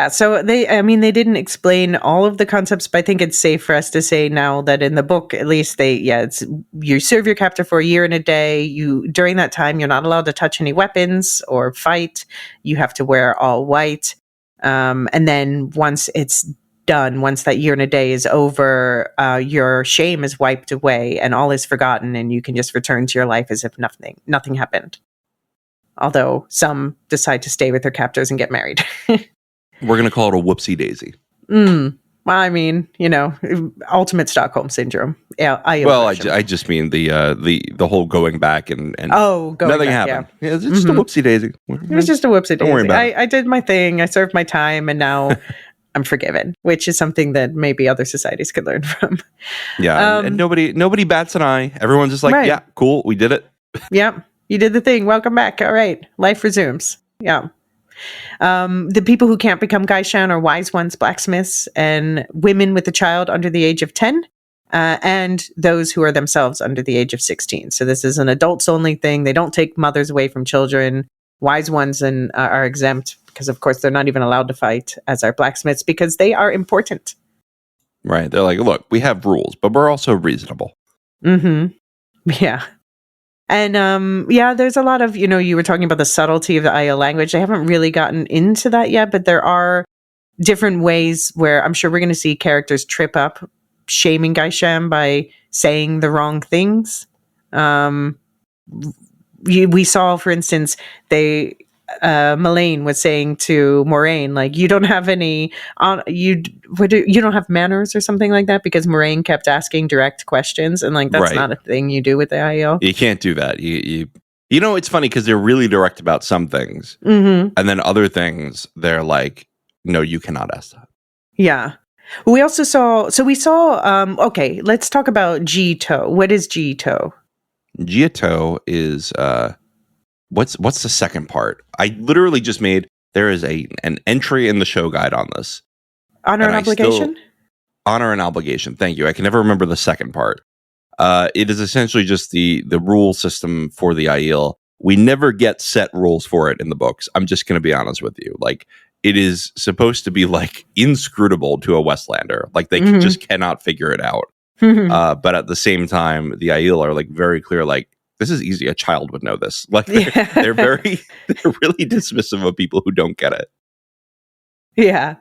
So they didn't explain all of the concepts, but I think it's safe for us to say now that in the book, at least you serve your captor for 1 year and a day. During that time, you're not allowed to touch any weapons or fight. You have to wear all white. And then once it's done, once that year and a day is over, your shame is wiped away and all is forgotten, and you can just return to your life as if nothing happened. Although some decide to stay with their captors and get married. We're going to call it a whoopsie daisy. Well, I mean, ultimate Stockholm syndrome. Yeah, I just mean the whole going back and nothing happened. Yeah, it's just a whoopsie daisy. It was just a whoopsie daisy. Don't worry about it. I did my thing. I served my time, and now I'm forgiven, which is something that maybe other societies could learn from. Yeah, and nobody bats an eye. Everyone's just like, yeah, cool, we did it. Yep. You did the thing. Welcome back. All right. Life resumes. Yeah. The people who can't become Gaishen are wise ones, blacksmiths, and women with a child under the age of 10, and those who are themselves under the age of 16. So this is an adults only thing. They don't take mothers away from children. Wise ones are exempt because, of course, they're not even allowed to fight, as are blacksmiths, because they are important. Right. They're like, look, we have rules, but we're also reasonable. Yeah. And there's a lot of, you were talking about the subtlety of the Aiel language. I haven't really gotten into that yet, but there are different ways where I'm sure we're going to see characters trip up, shaming Gaishen by saying the wrong things. We saw, for instance, Melaine was saying to Moraine, like, you don't have any, you don't have manners or something like that, because Moraine kept asking direct questions, and like that's not a thing you do with the Aiel. You can't do that. It's funny because they're really direct about some things, and then other things they're like, no, you cannot ask that. Yeah. We also saw. Okay, let's talk about Jito. What is Jito? Jito is What's the second part? I literally just there is an entry in the show guide on this. Honor and obligation? Honor and obligation. Thank you. I can never remember the second part. It is essentially just the rule system for the Aiel. We never get set rules for it in the books. I'm just going to be honest with you. Like, it is supposed to be like inscrutable to a Westlander. Like they just cannot figure it out. But at the same time, the Aiel are like very clear, like, this is easy. A child would know this. Like they're Yeah. they're really dismissive of people who don't get it. Yeah.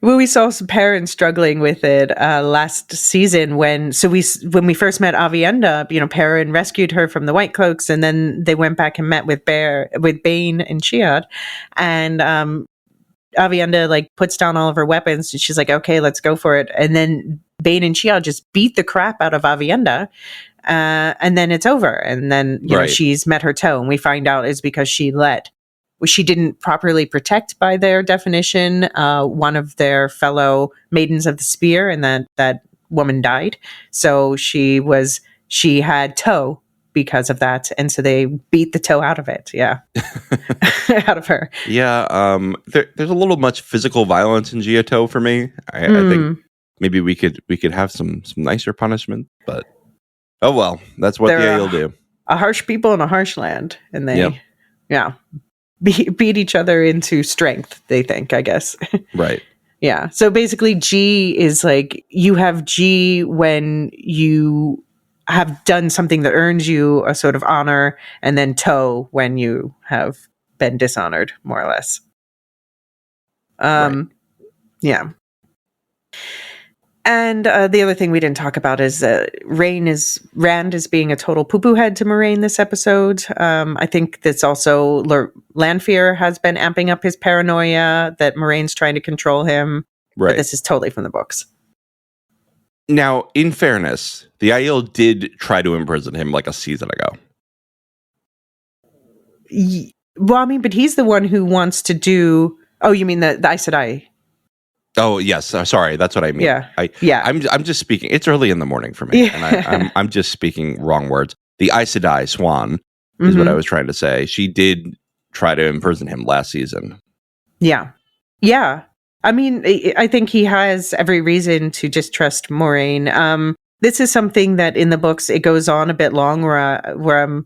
Well, we saw some parents struggling with it last season when we first met Avienda, Perrin rescued her from the White Cloaks, and then they went back and met with Bane and Chiad, and Avienda like puts down all of her weapons, and she's like, "Okay, let's go for it." And then Bane and Chiad just beat the crap out of Avienda, and then it's over. And then she's met her toe, and we find out is because she didn't properly protect, by their definition, one of their fellow maidens of the spear, and that woman died. So she had toe because of that, and so they beat the toe out of it. Yeah, out of her. Yeah, there's a little much physical violence in Giotto for me. I think maybe we could have some nicer punishment, but oh well, that's what the Aiel do. A harsh people in a harsh land, and they, beat each other into strength, they think, I guess. Right. Yeah. So basically, G is like, you have G when you have done something that earns you a sort of honor, and then toe when you have been dishonored, more or less. Right. Yeah. And the other thing we didn't talk about is Rand is being a total poo-poo head to Moraine this episode. I think that's also Lanfear has been amping up his paranoia that Moraine's trying to control him. Right. But this is totally from the books. Now, in fairness, the Aiel did try to imprison him like a season ago. Well, I mean, but he's the one who wants to do... Oh, you mean the Aes Sedai? Oh yes, sorry, that's what I mean. Yeah, I'm just speaking. It's early in the morning for me, and I'm just speaking wrong words. The Aes Sedai Swan is what I was trying to say. She did try to imprison him last season. Yeah. I mean, I think he has every reason to distrust Moraine. This is something that in the books it goes on a bit long, where I'm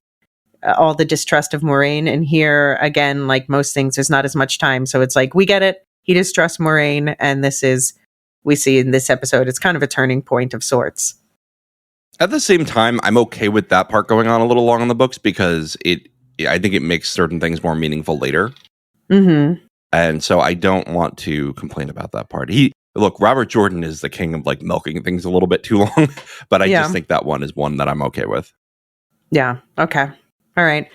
all the distrust of Moraine, and here again, like most things, there's not as much time, so it's like we get it. He distrusts Moraine, and we see in this episode, it's kind of a turning point of sorts. At the same time, I'm okay with that part going on a little long in the books because I think it makes certain things more meaningful later. Mm-hmm. And so I don't want to complain about that part. Robert Jordan is the king of like milking things a little bit too long, but I just think that one is one that I'm okay with. Yeah. Okay. All right.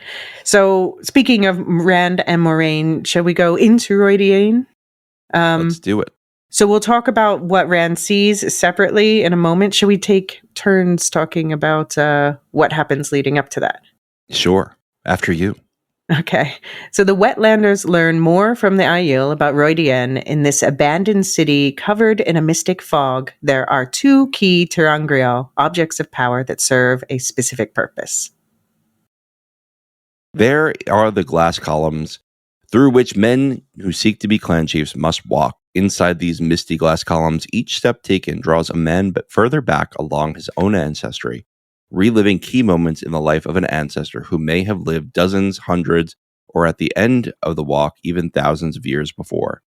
So speaking of Rand and Moraine, shall we go into Rhuidean? Let's do it. So we'll talk about what Rand sees separately in a moment. Should we take turns talking about what happens leading up to that? Sure. After you. Okay. So the Wetlanders learn more from the Aiel about Rhuidean. In this abandoned city covered in a mystic fog, there are two key ter'angreal, objects of power that serve a specific purpose. There are the glass columns through which men who seek to be clan chiefs must walk. Inside these misty glass columns, each step taken draws a man but further back along his own ancestry, reliving key moments in the life of an ancestor who may have lived dozens, hundreds, or at the end of the walk, even thousands of years before.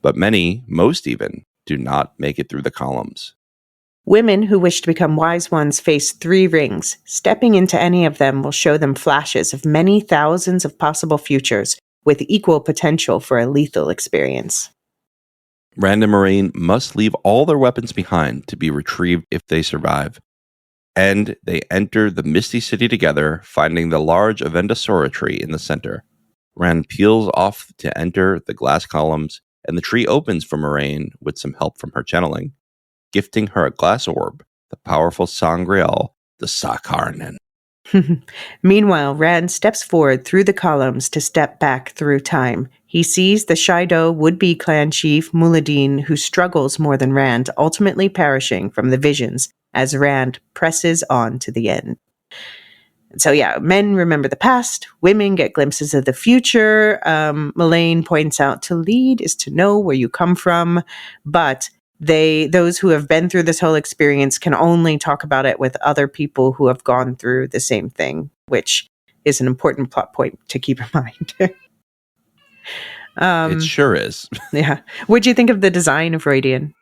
But many, most even, do not make it through the columns. Women who wish to become wise ones face 3 rings. Stepping into any of them will show them flashes of many thousands of possible futures, with equal potential for a lethal experience. Rand and Moraine must leave all their weapons behind to be retrieved if they survive. And they enter the Misty City together, finding the large Avendasora tree in the center. Rand peels off to enter the glass columns, and the tree opens for Moraine with some help from her channeling, gifting her a glass orb, the powerful Sangreal, the Sakarnen. Meanwhile, Rand steps forward through the columns to step back through time. He sees the Shaido would-be clan chief Muladin, who struggles more than Rand, ultimately perishing from the visions as Rand presses on to the end. So yeah, men remember the past, women get glimpses of the future. Melaine points out to lead is to know where you come from, but those who have been through this whole experience can only talk about it with other people who have gone through the same thing, which is an important plot point to keep in mind. It sure is. Yeah. What'd you think of the design of Rhuidean?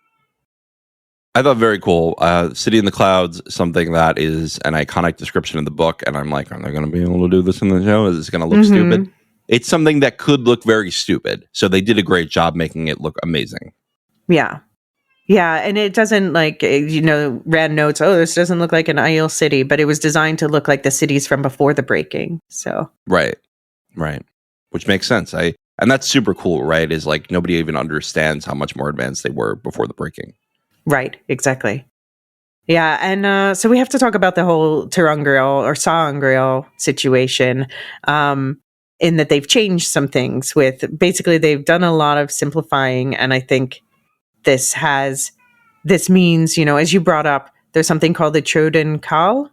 I thought very cool. City in the Clouds, something that is an iconic description in the book, and I'm like, are they going to be able to do this in the show? Is this going to look stupid? It's something that could look very stupid. So they did a great job making it look amazing. Yeah. Yeah, and it doesn't Rand notes, this doesn't look like an Aiel city, but it was designed to look like the cities from before the breaking. So Right. Which makes sense. And that's super cool, right? Is like nobody even understands how much more advanced they were before the breaking. Right, exactly. Yeah, and so we have to talk about the whole Terangriel or Saangriel situation, in that they've changed some things with, basically they've done a lot of simplifying, and I think this means, as you brought up, there's something called the Choden Kal.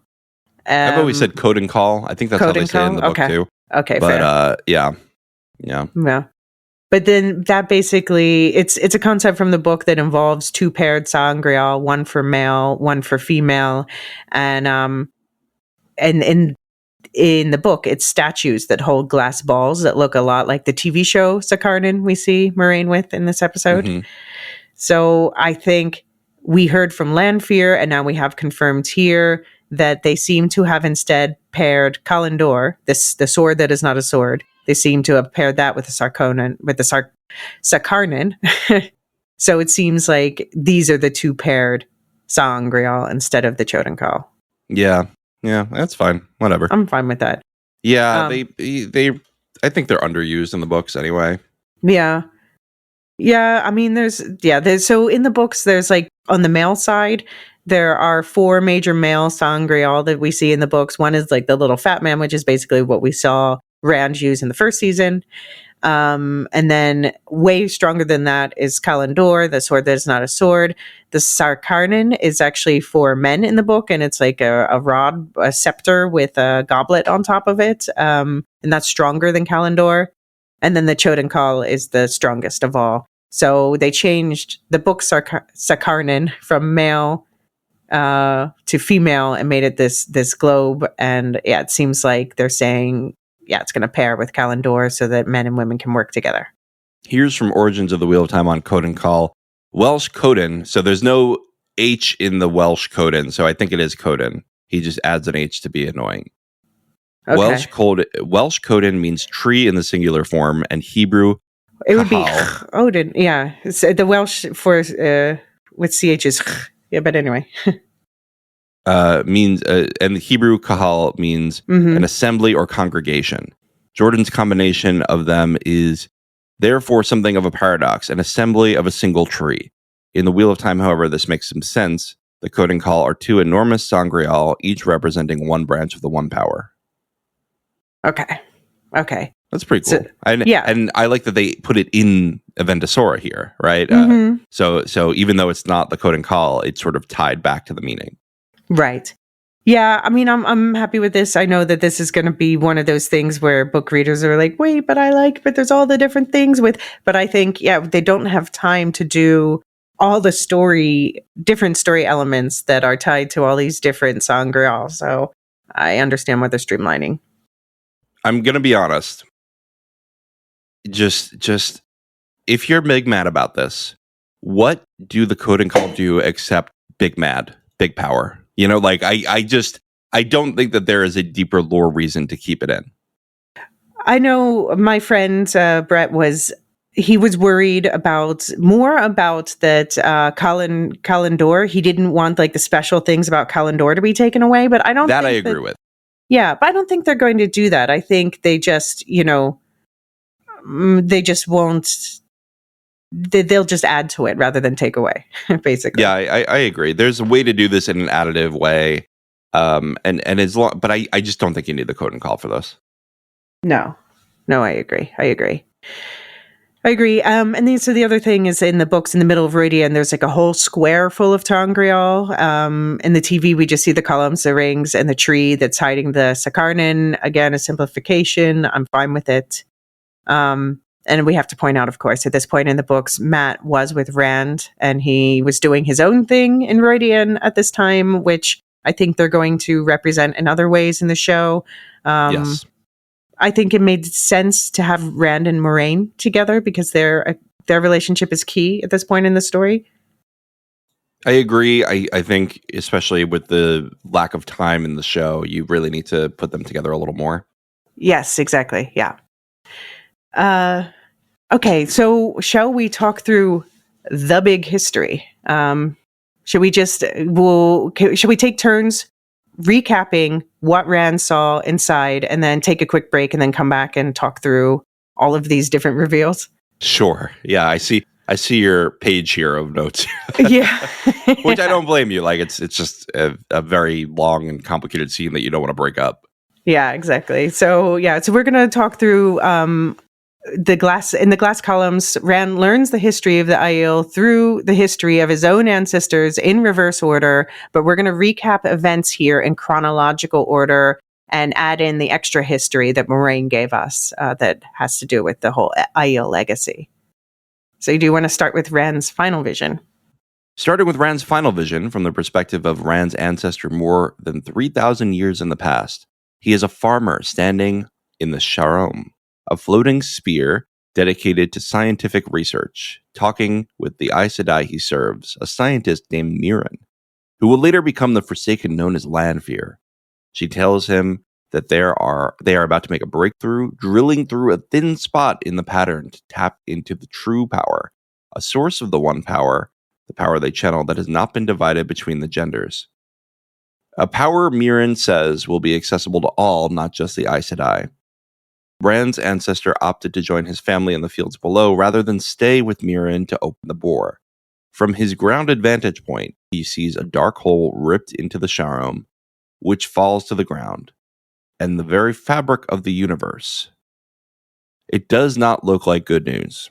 I've always said code and call. I think that's how they say it in the book too. Okay, but fair. Yeah. But then that basically, it's a concept from the book that involves two paired Saangriel, one for male, one for female, and in the book, it's statues that hold glass balls that look a lot like the TV show Sakarnin we see Moraine with in this episode. Mm-hmm. So I think we heard from Lanfear, and now we have confirmed here that they seem to have instead paired Kalendor, the sword that is not a sword. They seem to have paired that with the Sakarnin. So it seems like these are the two paired Saangriel instead of the Chodenkal. Yeah, that's fine. Whatever. I'm fine with that. Yeah, they I think they're underused in the books anyway. Yeah. Yeah, I mean, there's so in the books, there's like on the male side, there are 4 major male Saangriel that we see in the books. One is like the little fat man, which is basically what we saw Rand use in the first season. And then way stronger than that is Kalendor, the sword that is not a sword. The Sarkarnin is actually for men in the book, and it's like a rod, a scepter with a goblet on top of it. And that's stronger than Kalendor. And then the Chodenkal is the strongest of all. So they changed the book Sakarnin from male to female and made it this globe. And yeah, it seems like they're saying, it's going to pair with Kalendor so that men and women can work together. Here's from Origins of the Wheel of Time on Codencall. Welsh Coden. So there's no H in the Welsh Coden. So I think it is Coden. He just adds an H to be annoying. Okay. Welsh Coden means tree in the singular form, and Hebrew it would be Odin. Yeah, it's, the Welsh for with ch is yeah, but anyway. Means and the Hebrew kahal means an assembly or congregation. Jordan's combination of them is therefore something of a paradox, an assembly of a single tree. In the Wheel of Time, however, this makes some sense. The Codencall are 2 enormous Saangriel, each representing one branch of the one power. Okay. That's pretty cool. And I like that they put it in Aventosora here, right? So even though it's not the Codencall, it's sort of tied back to the meaning. Right. Yeah, I mean, I'm happy with this. I know that this is going to be one of those things where book readers are like, wait, but there's all the different things but I think, they don't have time to do all the different story elements that are tied to all these different Saangriel. So I understand why they're streamlining. I'm going to be honest. Just if you're big mad about this, what do the Codencall do except big mad, big power? Like I don't think that there is a deeper lore reason to keep it in. I know my friend Brett was worried about that Kalendor. He didn't want like the special things about Kalendor to be taken away, but I don't think I agree with. Yeah, but I don't think they're going to do that. I think they just, they just won't. They'll just add to it rather than take away, basically. Yeah, I agree. There's a way to do this in an additive way, and as long, but I just don't think you need the Codencall for this. No, I agree. And then so the other thing is in the books in the middle of Radian, there's like a whole square full of Taungriel. In the TV, we just see the columns, the rings, and the tree that's hiding the Sakarnin. Again, a simplification. I'm fine with it. And we have to point out, of course, at this point in the books, Matt was with Rand, and he was doing his own thing in Radian at this time, which I think they're going to represent in other ways in the show. Yes. I think it made sense to have Rand and Moraine together because their relationship is key at this point in the story. I agree. I think, especially with the lack of time in the show, you really need to put them together a little more. Yes, exactly. Yeah. Okay, so shall we talk through the big history? Should we should we take turns recapping what Rand saw inside, and then take a quick break, and then come back and talk through all of these different reveals? Sure. Yeah, I see your page here of notes. Yeah. Which I don't blame you. Like, it's just a very long and complicated scene that you don't want to break up. Yeah, exactly. So we're gonna talk through the glass columns. Rand learns the history of the Aiel through the history of his own ancestors in reverse order, but we're going to recap events here in chronological order and add in the extra history that Moraine gave us that has to do with the whole Aiel legacy. So do you want to start with Rand's final vision? Starting with Rand's final vision from the perspective of Rand's ancestor more than 3,000 years in the past. He is a farmer standing in the Sharom, a floating spear dedicated to scientific research, talking with the Aes Sedai he serves, a scientist named Mirren, who will later become the Forsaken known as Lanfear. She tells him that they are about to make a breakthrough, drilling through a thin spot in the pattern to tap into the true power, a source of the one power, the power they channel that has not been divided between the genders. A power Mirren says will be accessible to all, not just the Aes Sedai. Rand's ancestor opted to join his family in the fields below rather than stay with Mirren to open the bore. From his grounded vantage point, he sees a dark hole ripped into the Sharom, which falls to the ground, and the very fabric of the universe. It does not look like good news.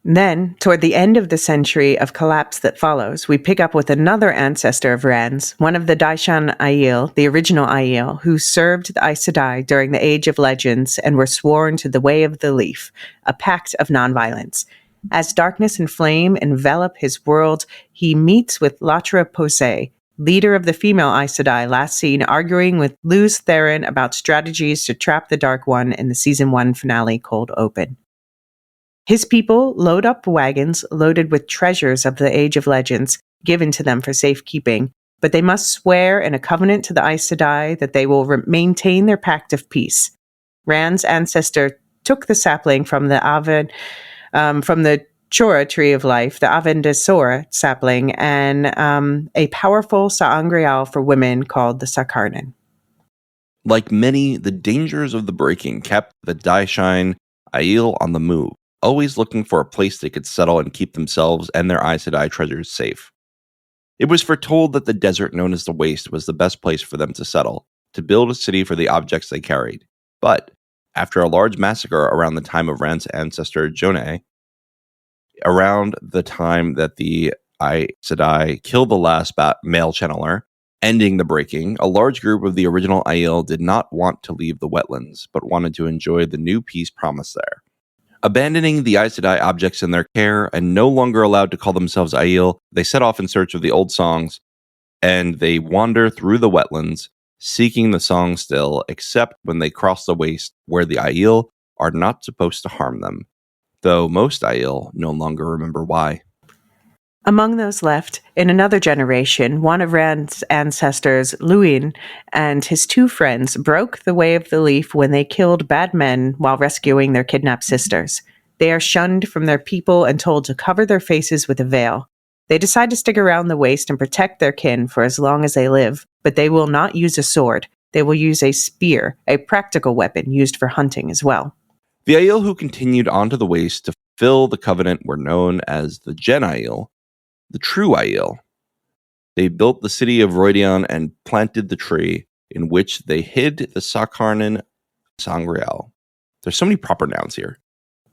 Then, toward the end of the century of collapse that follows, we pick up with another ancestor of Rand's, one of the Daishan Aiel, the original Aiel, who served the Aes Sedai during the Age of Legends and were sworn to the Way of the Leaf, a pact of nonviolence. As darkness and flame envelop his world, he meets with Latra Posey, leader of the female Aes Sedai, last seen arguing with Luz Theron about strategies to trap the Dark One in the Season 1 finale Cold Open. His people load up wagons loaded with treasures of the Age of Legends given to them for safekeeping, but they must swear in a covenant to the Aes Sedai that they will maintain their pact of peace. Rand's ancestor took the sapling from the Chora tree of life, the Avendesora sapling, and a powerful Sa'angreal for women called the Sakarnan. Like many, the dangers of the breaking kept the Daishan Aiel on the move, always looking for a place they could settle and keep themselves and their Aes Sedai treasures safe. It was foretold that the desert known as the Waste was the best place for them to settle, to build a city for the objects they carried. But, after a large massacre around the time of Rand's ancestor Jonai, around the time that the Aes Sedai killed the last male channeler, ending the breaking, a large group of the original Aiel did not want to leave the wetlands, but wanted to enjoy the new peace promised there. Abandoning the Aes Sedai objects in their care and no longer allowed to call themselves Aiel, they set off in search of the old songs, and they wander through the wetlands, seeking the song still, except when they cross the Waste, where the Aiel are not supposed to harm them, though most Aiel no longer remember why. Among those left, in another generation, one of Rand's ancestors, Luin, and his two friends broke the Way of the Leaf when they killed bad men while rescuing their kidnapped sisters. They are shunned from their people and told to cover their faces with a veil. They decide to stick around the Waste and protect their kin for as long as they live, but they will not use a sword. They will use a spear, a practical weapon used for hunting as well. The Aiel who continued onto the Waste to fulfill the covenant were known as the Gen Aiel, the true Aiel. They built the city of Rhuidean and planted the tree in which they hid the Sakarnan Sangreal. There's so many proper nouns here.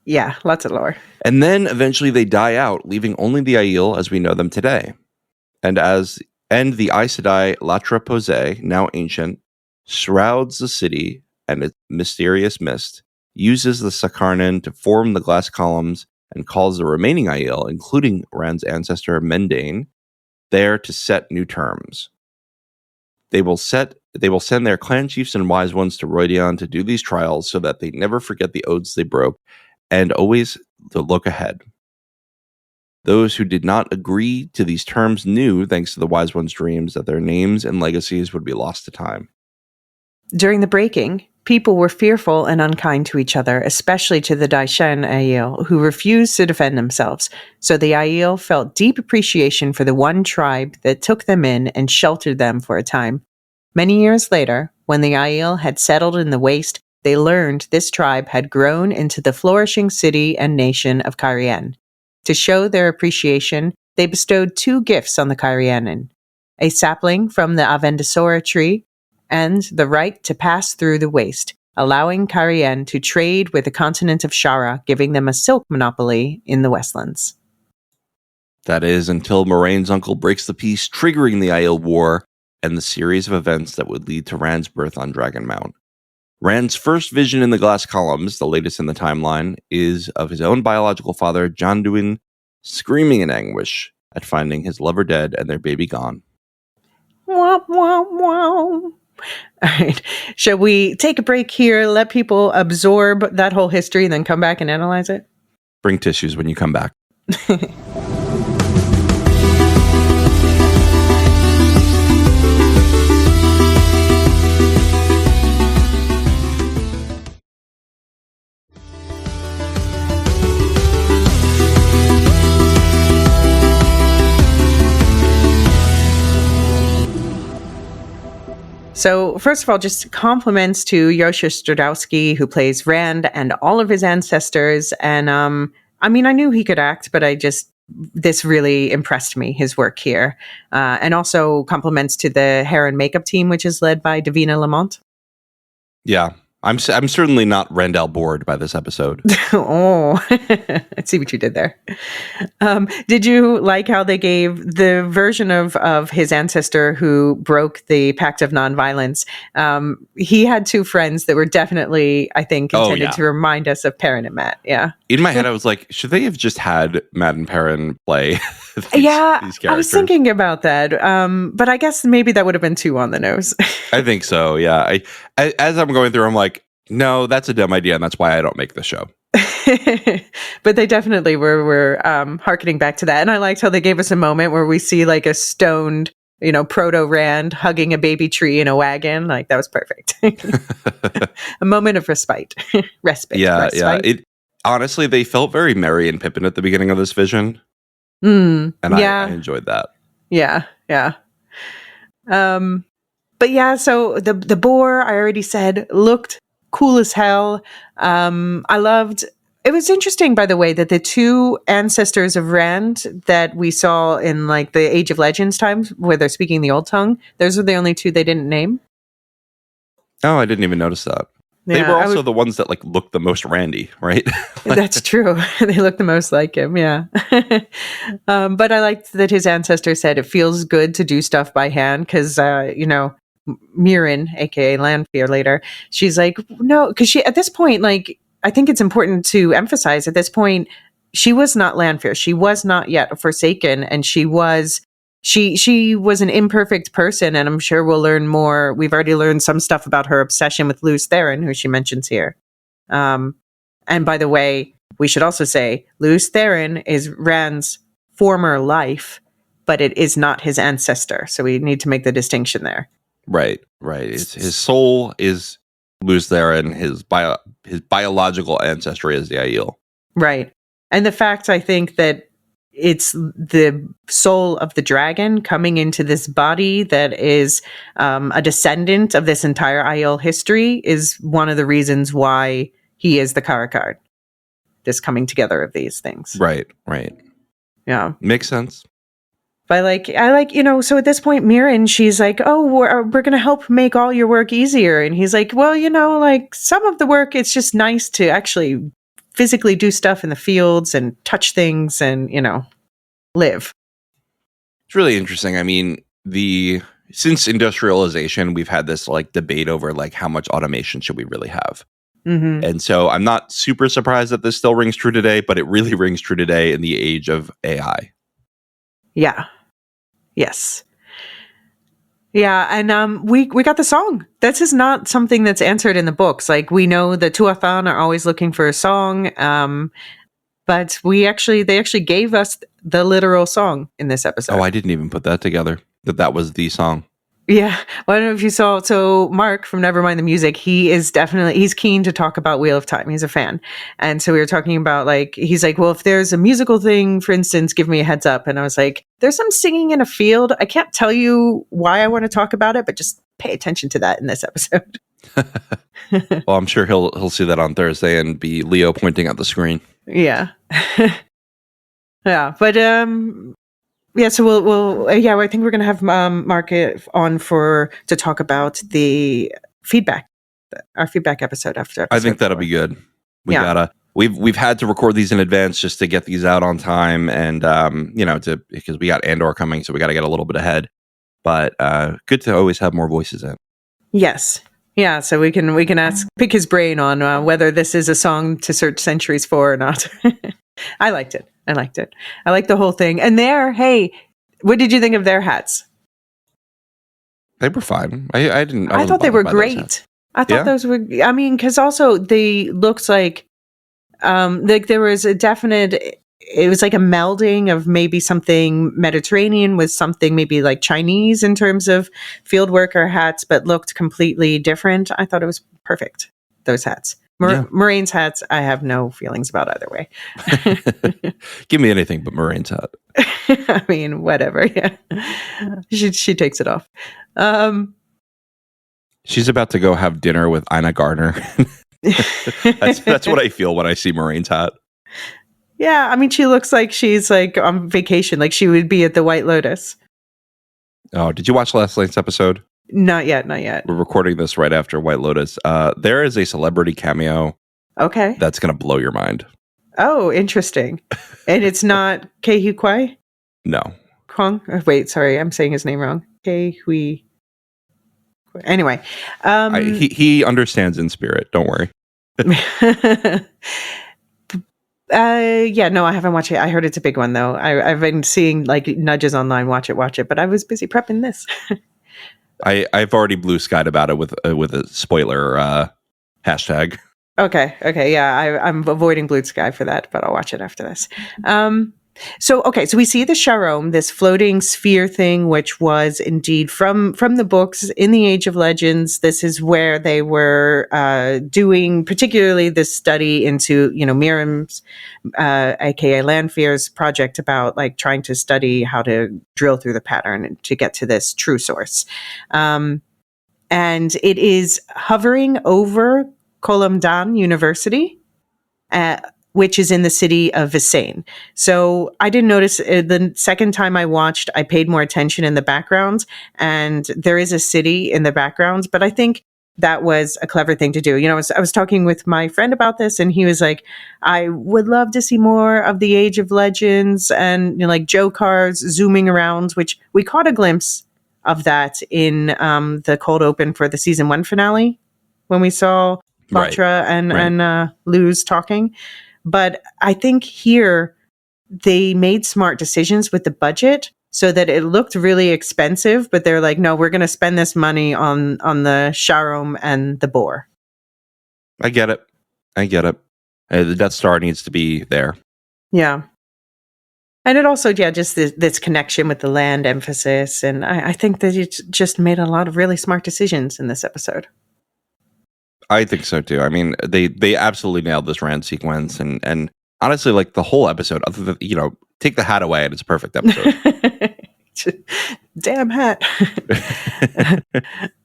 Yeah, lots of lore. And then eventually they die out, leaving only the Aiel as we know them today. And the Aes Sedai Latra Posey, now ancient, shrouds the city and its mysterious mist, uses the Sakarnan to form the glass columns, and calls the remaining Aiel, including Rand's ancestor Mendane, there to set new terms. They will send their clan chiefs and wise ones to Rhuidean to do these trials so that they never forget the oaths they broke and always to look ahead. Those who did not agree to these terms knew, thanks to the Wise One's dreams, that their names and legacies would be lost to time. During the breaking, people were fearful and unkind to each other, especially to the Daishan Aiel, who refused to defend themselves. So the Aiel felt deep appreciation for the one tribe that took them in and sheltered them for a time. Many years later, when the Aiel had settled in the waste, they learned this tribe had grown into the flourishing city and nation of Cairhien. To show their appreciation, they bestowed 2 gifts on the Cairhienin: a sapling from the Avendosora tree and the right to pass through the waste, allowing Cairhien to trade with the continent of Shara, giving them a silk monopoly in the Westlands. That is, until Moraine's uncle breaks the peace, triggering the Aiel War and the series of events that would lead to Rand's birth on Dragon Mount. Rand's first vision in the glass columns, the latest in the timeline, is of his own biological father, Janduin, screaming in anguish at finding his lover dead and their baby gone. Wow, wow, wow. All right. Shall we take a break here, let people absorb that whole history, and then come back and analyze it? Bring tissues when you come back. So, first of all, just compliments to Yosha Stradowski, who plays Rand, and all of his ancestors. And I mean, I knew he could act, but this really impressed me, his work here. And also compliments to the hair and makeup team, which is led by Davina Lamont. Yeah, I'm certainly not Randall bored by this episode. Oh, I see what you did there. Did you like how they gave the version of his ancestor who broke the Pact of Nonviolence? He had 2 friends that were definitely, I think, intended to remind us of Perrin and Matt. Yeah. In my head, I was like, should they have just had Matt and Perrin play these characters? I was thinking about that. But I guess maybe that would have been too on the nose. I think so, yeah. As I'm going through, I'm like, no, that's a dumb idea, and that's why I don't make the show. But they definitely were hearkening back to that. And I liked how they gave us a moment where we see like a stoned, proto Rand hugging a baby tree in a wagon. Like, that was perfect. A moment of respite. Respite. Yeah. Honestly, they felt very Merry and Pippin at the beginning of this vision. And I enjoyed that. Yeah. But yeah, so the boar, I already said, looked cool as hell. I loved. It was interesting, by the way, that the 2 ancestors of Rand that we saw in like the Age of Legends times, where they're speaking the old tongue, those are the only 2 they didn't name. Oh, I didn't even notice that. Yeah, they were also the ones that like looked the most Randy, right? That's true. They look the most like him, yeah. But I liked that his ancestor said it feels good to do stuff by hand because, Mirren, aka Lanfear later, she's like, no, because she, at this point, like, I think it's important to emphasize at this point, she was not Lanfear. She was not yet a Forsaken, and she was an imperfect person, and I'm sure we'll learn more. We've already learned some stuff about her obsession with Lews Therin, who she mentions here. And by the way, we should also say Lews Therin is Rand's former life, but it is not his ancestor. So we need to make the distinction there. Right. His soul is Lews Therin, his biological ancestry is the Aiel. Right. And the fact, I think, that it's the soul of the dragon coming into this body that is a descendant of this entire Aiel history is one of the reasons why he is the Karakard. This coming together of these things. Right. Yeah. Makes sense. But I like, so at this point, Mirren, she's like, oh, we're going to help make all your work easier. And he's like, well, like some of the work, it's just nice to actually physically do stuff in the fields and touch things and, live. It's really interesting. I mean, since industrialization, we've had this like debate over like how much automation should we really have? Mm-hmm. And so I'm not super surprised that this still rings true today, but it really rings true today in the age of AI. Yeah. Yes. Yeah, and we got the song. This is not something that's answered in the books. Like, we know the Tuathan are always looking for a song. But they actually gave us the literal song in this episode. Oh, I didn't even put that together, that was the song. Yeah. Well, I don't know if you saw. So Mark from Nevermind the Music, he's keen to talk about Wheel of Time. He's a fan. And so we were talking about he's like, well, if there's a musical thing, for instance, give me a heads up. And I was like, there's some singing in a field. I can't tell you why I want to talk about it, but just pay attention to that in this episode. Well, I'm sure he'll see that on Thursday and be Leo pointing at the screen. Yeah. Yeah. But, yeah, so I think we're going to have Mark on to talk about the feedback, our feedback episode after. I think that'll be good. We've had to record these in advance just to get these out on time, and because we got Andor coming, so we got to get a little bit ahead. But good to always have more voices in. Yes. Yeah, so we can pick his brain on whether this is a song to search centuries for or not. I liked it. I like the whole thing. And what did you think of their hats? They were fine. I thought they were great. I thought those were. I mean, because also they looked like there was a definite. It was like a melding of maybe something Mediterranean with something maybe like Chinese in terms of field worker hats, but looked completely different. I thought it was perfect. Those hats. Moraine's hats, I have no feelings about either way. Give me anything but Moraine's hat. I mean, whatever. Yeah, she takes it off. She's about to go have dinner with Ina Garner. That's what I feel when I see Moraine's hat. Yeah, I mean, she looks like she's like on vacation, like she would be at the White Lotus. Oh, did you watch last night's episode? Not yet. We're recording this right after White Lotus. There is a celebrity cameo. Okay. That's going to blow your mind. Oh, interesting. And it's not Ke Huy Quan? No. Kwong? Wait, sorry, I'm saying his name wrong. Ke Huy. Anyway. He understands in spirit. Don't worry. No, I haven't watched it. I heard it's a big one, though. I've been seeing like nudges online, watch it, but I was busy prepping this. I've already blue skied about it with a spoiler hashtag. Okay, yeah, I'm avoiding blue sky for that, but I'll watch it after this. So we see the Sharome, this floating sphere thing, which was indeed from the books in the Age of Legends. This is where they were doing particularly this study into, Miriam's, aka Lanfear's project about like trying to study how to drill through the pattern to get to this true source. And it is hovering over Kolamdan University, which is in the city of Visain. So I didn't notice the second time I watched, I paid more attention in the background, and there is a city in the background, but I think that was a clever thing to do. I was talking with my friend about this, and he was like, I would love to see more of the Age of Legends and like Joe cars zooming around, which we caught a glimpse of that in the cold open for the season 1 finale when we saw Batra and Luz talking. But I think here they made smart decisions with the budget so that it looked really expensive, but they're like, no, we're going to spend this money on the Sharome and the boar. I get it. The Death Star needs to be there. Yeah. And it also, just this connection with the land emphasis. And I think that it just made a lot of really smart decisions in this episode. I think so too. I mean, they absolutely nailed this Rand sequence, and honestly, like the whole episode, other than take the hat away, and it's a perfect episode. Damn hat.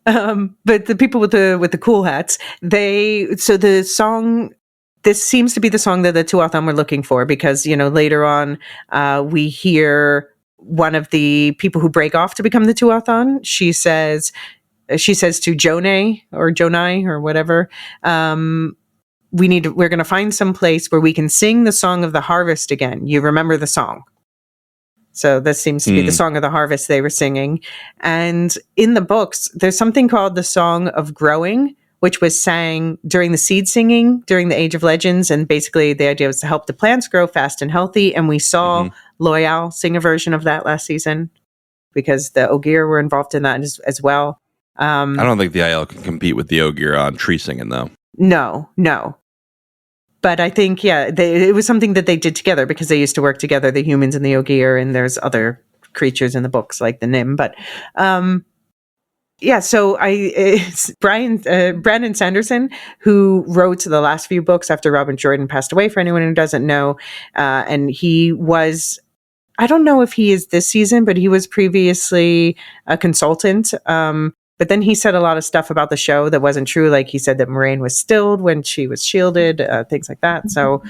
But the people with the cool hats, the song. This seems to be the song that the Tuathan were looking for because later on we hear one of the people who break off to become the Tuathan. She says to Jonai or whatever, we're going to find some place where we can sing the song of the harvest again. You remember the song. So this seems to be the song of the harvest they were singing. And in the books, there's something called the Song of Growing, which was sang during the seed singing during the Age of Legends. And basically the idea was to help the plants grow fast and healthy. And we saw Lorehounds sing a version of that last season because the Ogier were involved in that as well. I don't think the Aiel can compete with the Ogier on tree singing, though. No. But I think, it was something that they did together because they used to work together, the humans and the Ogier, and there's other creatures in the books like the Nim. But so it's Brandon Sanderson, who wrote the last few books after Robert Jordan passed away, for anyone who doesn't know. And he was, I don't know if he is this season, but he was previously a consultant. But then he said a lot of stuff about the show that wasn't true. Like he said that Moraine was stilled when she was shielded, things like that. So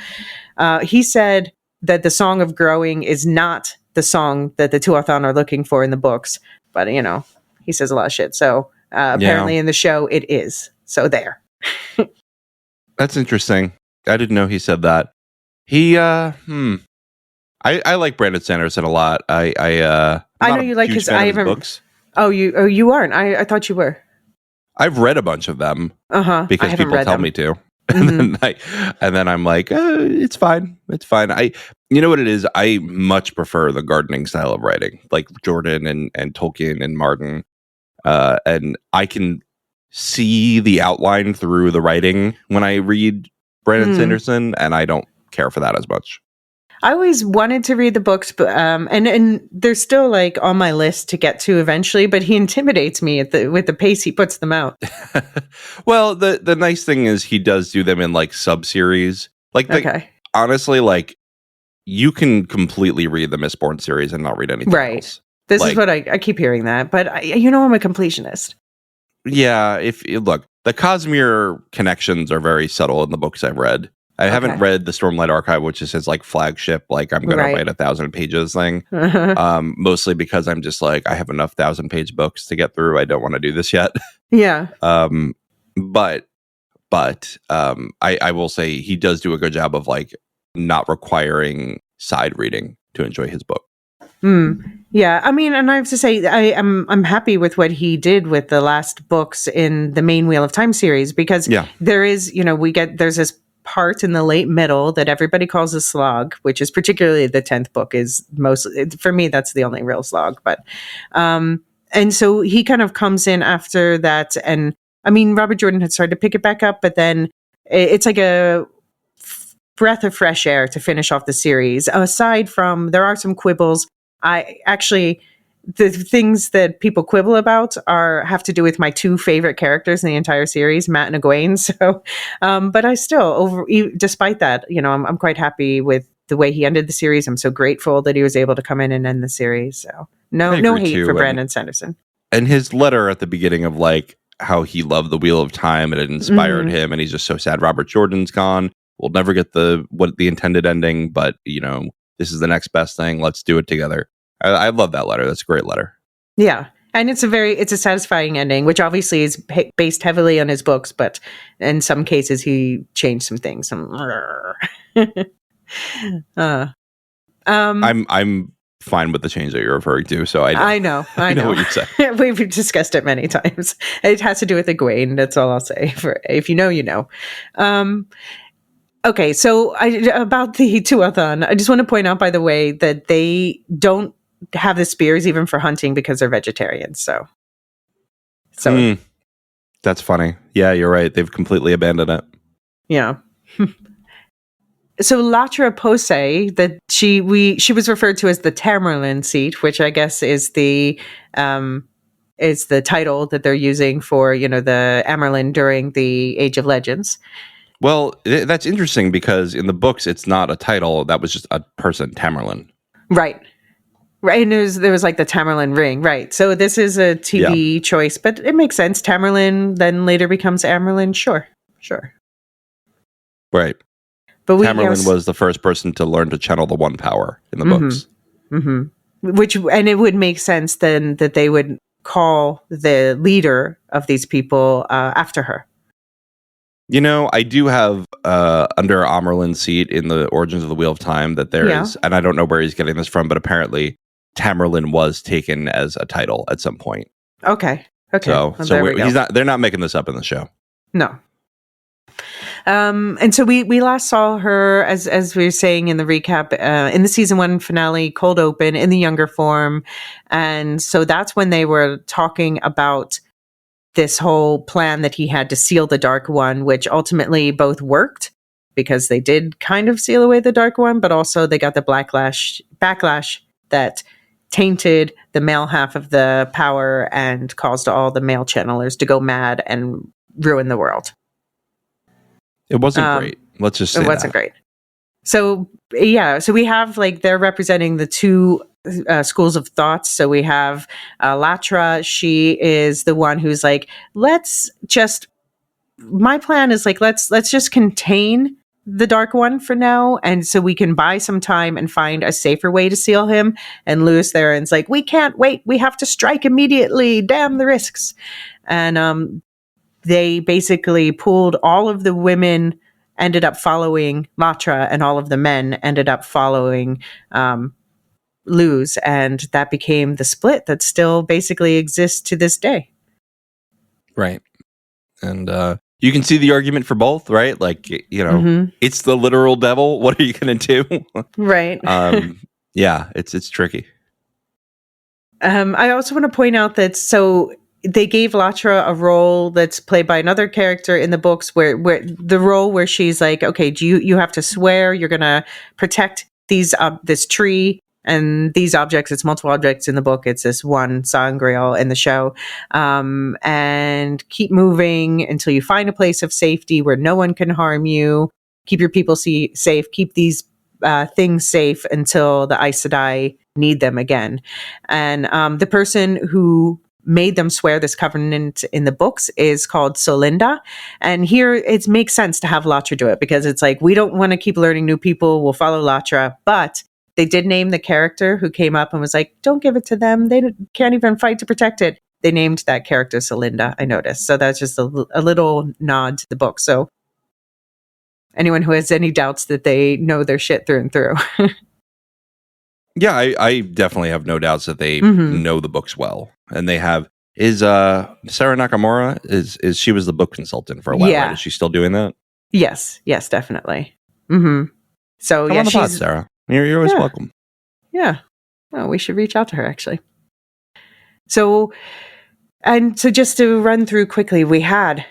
he said that the Song of Growing is not the song that the Tuathan are looking for in the books. But, he says a lot of shit. So apparently in the show, it is. So there. That's interesting. I didn't know he said that. I like Brandon Sanderson a lot. I know you like his books. Oh, you aren't. I thought you were. I've read a bunch of them because people tell me to. And then I'm like, it's fine. It's fine. You know what it is? I much prefer the gardening style of writing, like Jordan and Tolkien and Martin. And I can see the outline through the writing when I read Brandon Sanderson, and I don't care for that as much. I always wanted to read the books, but and they're still like on my list to get to eventually. But he intimidates me with the pace he puts them out. Well, the nice thing is he does do them in like sub-series. Honestly, like you can completely read the Mistborn series and not read anything else. This is what I keep hearing that, but I'm a completionist. Yeah, look, the Cosmere connections are very subtle in the books I've read. I haven't read the Stormlight Archive, which is his like flagship, like I'm going to write 1,000 pages thing. Mostly because I'm just like, I have enough 1,000-page books to get through. I don't want to do this yet. Yeah. But I will say he does do a good job of like not requiring side reading to enjoy his book. Yeah, I mean, and I have to say, I'm happy with what he did with the last books in the main Wheel of Time series because there is, there's this part in the late middle that everybody calls a slog, which is particularly the 10th book is mostly, for me, that's the only real slog. But, and so he kind of comes in after that. And I mean, Robert Jordan had started to pick it back up, but then it's like a breath of fresh air to finish off the series. Aside from, there are some quibbles. The things that people quibble about have to do with my two favorite characters in the entire series, Matt and Egwene. So, but I still, despite that, I'm quite happy with the way he ended the series. I'm so grateful that he was able to come in and end the series. So no hate for Brandon Sanderson. And his letter at the beginning of like how he loved the Wheel of Time and it inspired him, and he's just so sad Robert Jordan's gone. We'll never get the intended ending, but this is the next best thing. Let's do it together. I love that letter. That's a great letter. Yeah. And it's a satisfying ending, which obviously is based heavily on his books, but in some cases he changed some things. I'm fine with the change that you're referring to. So I know what you're saying. We've discussed it many times. It has to do with Egwene. That's all I'll say. If you know, you know. Okay, so about the Tuathan, I just want to point out, by the way, that they don't have the spears even for hunting because they're vegetarians. So that's funny. Yeah, you're right. They've completely abandoned it. Yeah. So Latra Pose, that she was referred to as the Tamerlane seat, which I guess is the title that they're using for the Amerlin during the Age of Legends. Well, that's interesting because in the books, it's not a title. That was just a person, Tamerlane. Right. And there was like the Tamerlane ring. Right. So this is a TV choice, but it makes sense. Tamerlane then later becomes Amerlin. Sure. Right. But Tamerlane was the first person to learn to channel the one power in the books. Mm-hmm. And it would make sense then that they would call the leader of these people after her. I do have under Amerlin's seat in the Origins of the Wheel of Time that there is, and I don't know where he's getting this from, but apparently Tamerlane was taken as a title at some point. Okay. So they're not making this up in the show. No. And so we last saw her, as we were saying in the recap, in the season 1 finale, Cold Open, in the younger form. And so that's when they were talking about this whole plan that he had to seal the Dark One, which ultimately both worked because they did kind of seal away the Dark One, but also they got the backlash that tainted the male half of the power and caused all the male channelers to go mad and ruin the world. It wasn't great. Let's just say it wasn't great. So so we have like they're representing the two schools of thoughts. So we have Latra. She is the one who's like, my plan is like, let's just contain the Dark One for now, and so we can buy some time and find a safer way to seal him. And Louis Theron's like, we can't wait. We have to strike immediately. Damn the risks. And they basically pulled all of the women ended up following Latra, and all of the men ended up following Luz, and that became the split that still basically exists to this day. Right. And you can see the argument for both, right? Like, it's the literal devil. What are you going to do? Right. Yeah, it's tricky. I also want to point out that they gave Latra a role that's played by another character in the books where the role where she's like, okay, you have to swear you're going to protect this tree and these objects. It's multiple objects in the book. It's this one sangreal in the show. And keep moving until you find a place of safety where no one can harm you. Keep your people safe. Keep these things safe until the Aes Sedai need them again. And the person who made them swear this covenant in the books is called Solinda. And here it makes sense to have Latra do it, because it's like, we don't want to keep learning new people. We'll follow Latra. But they did name the character who came up and was like, don't give it to them. They can't even fight to protect it. They named that character Solinda, I noticed. So that's just a little nod to the book. So anyone who has any doubts that they know their shit through and through. Yeah, I definitely have no doubts that they know the books well. And they have, Sarah Nakamura, is she was the book consultant for a while, right? Is she still doing that? Yes, definitely. Mm-hmm. So Come on the pod, Sarah. You're always welcome. Yeah. Oh, we should reach out to her, actually. So just to run through quickly, we had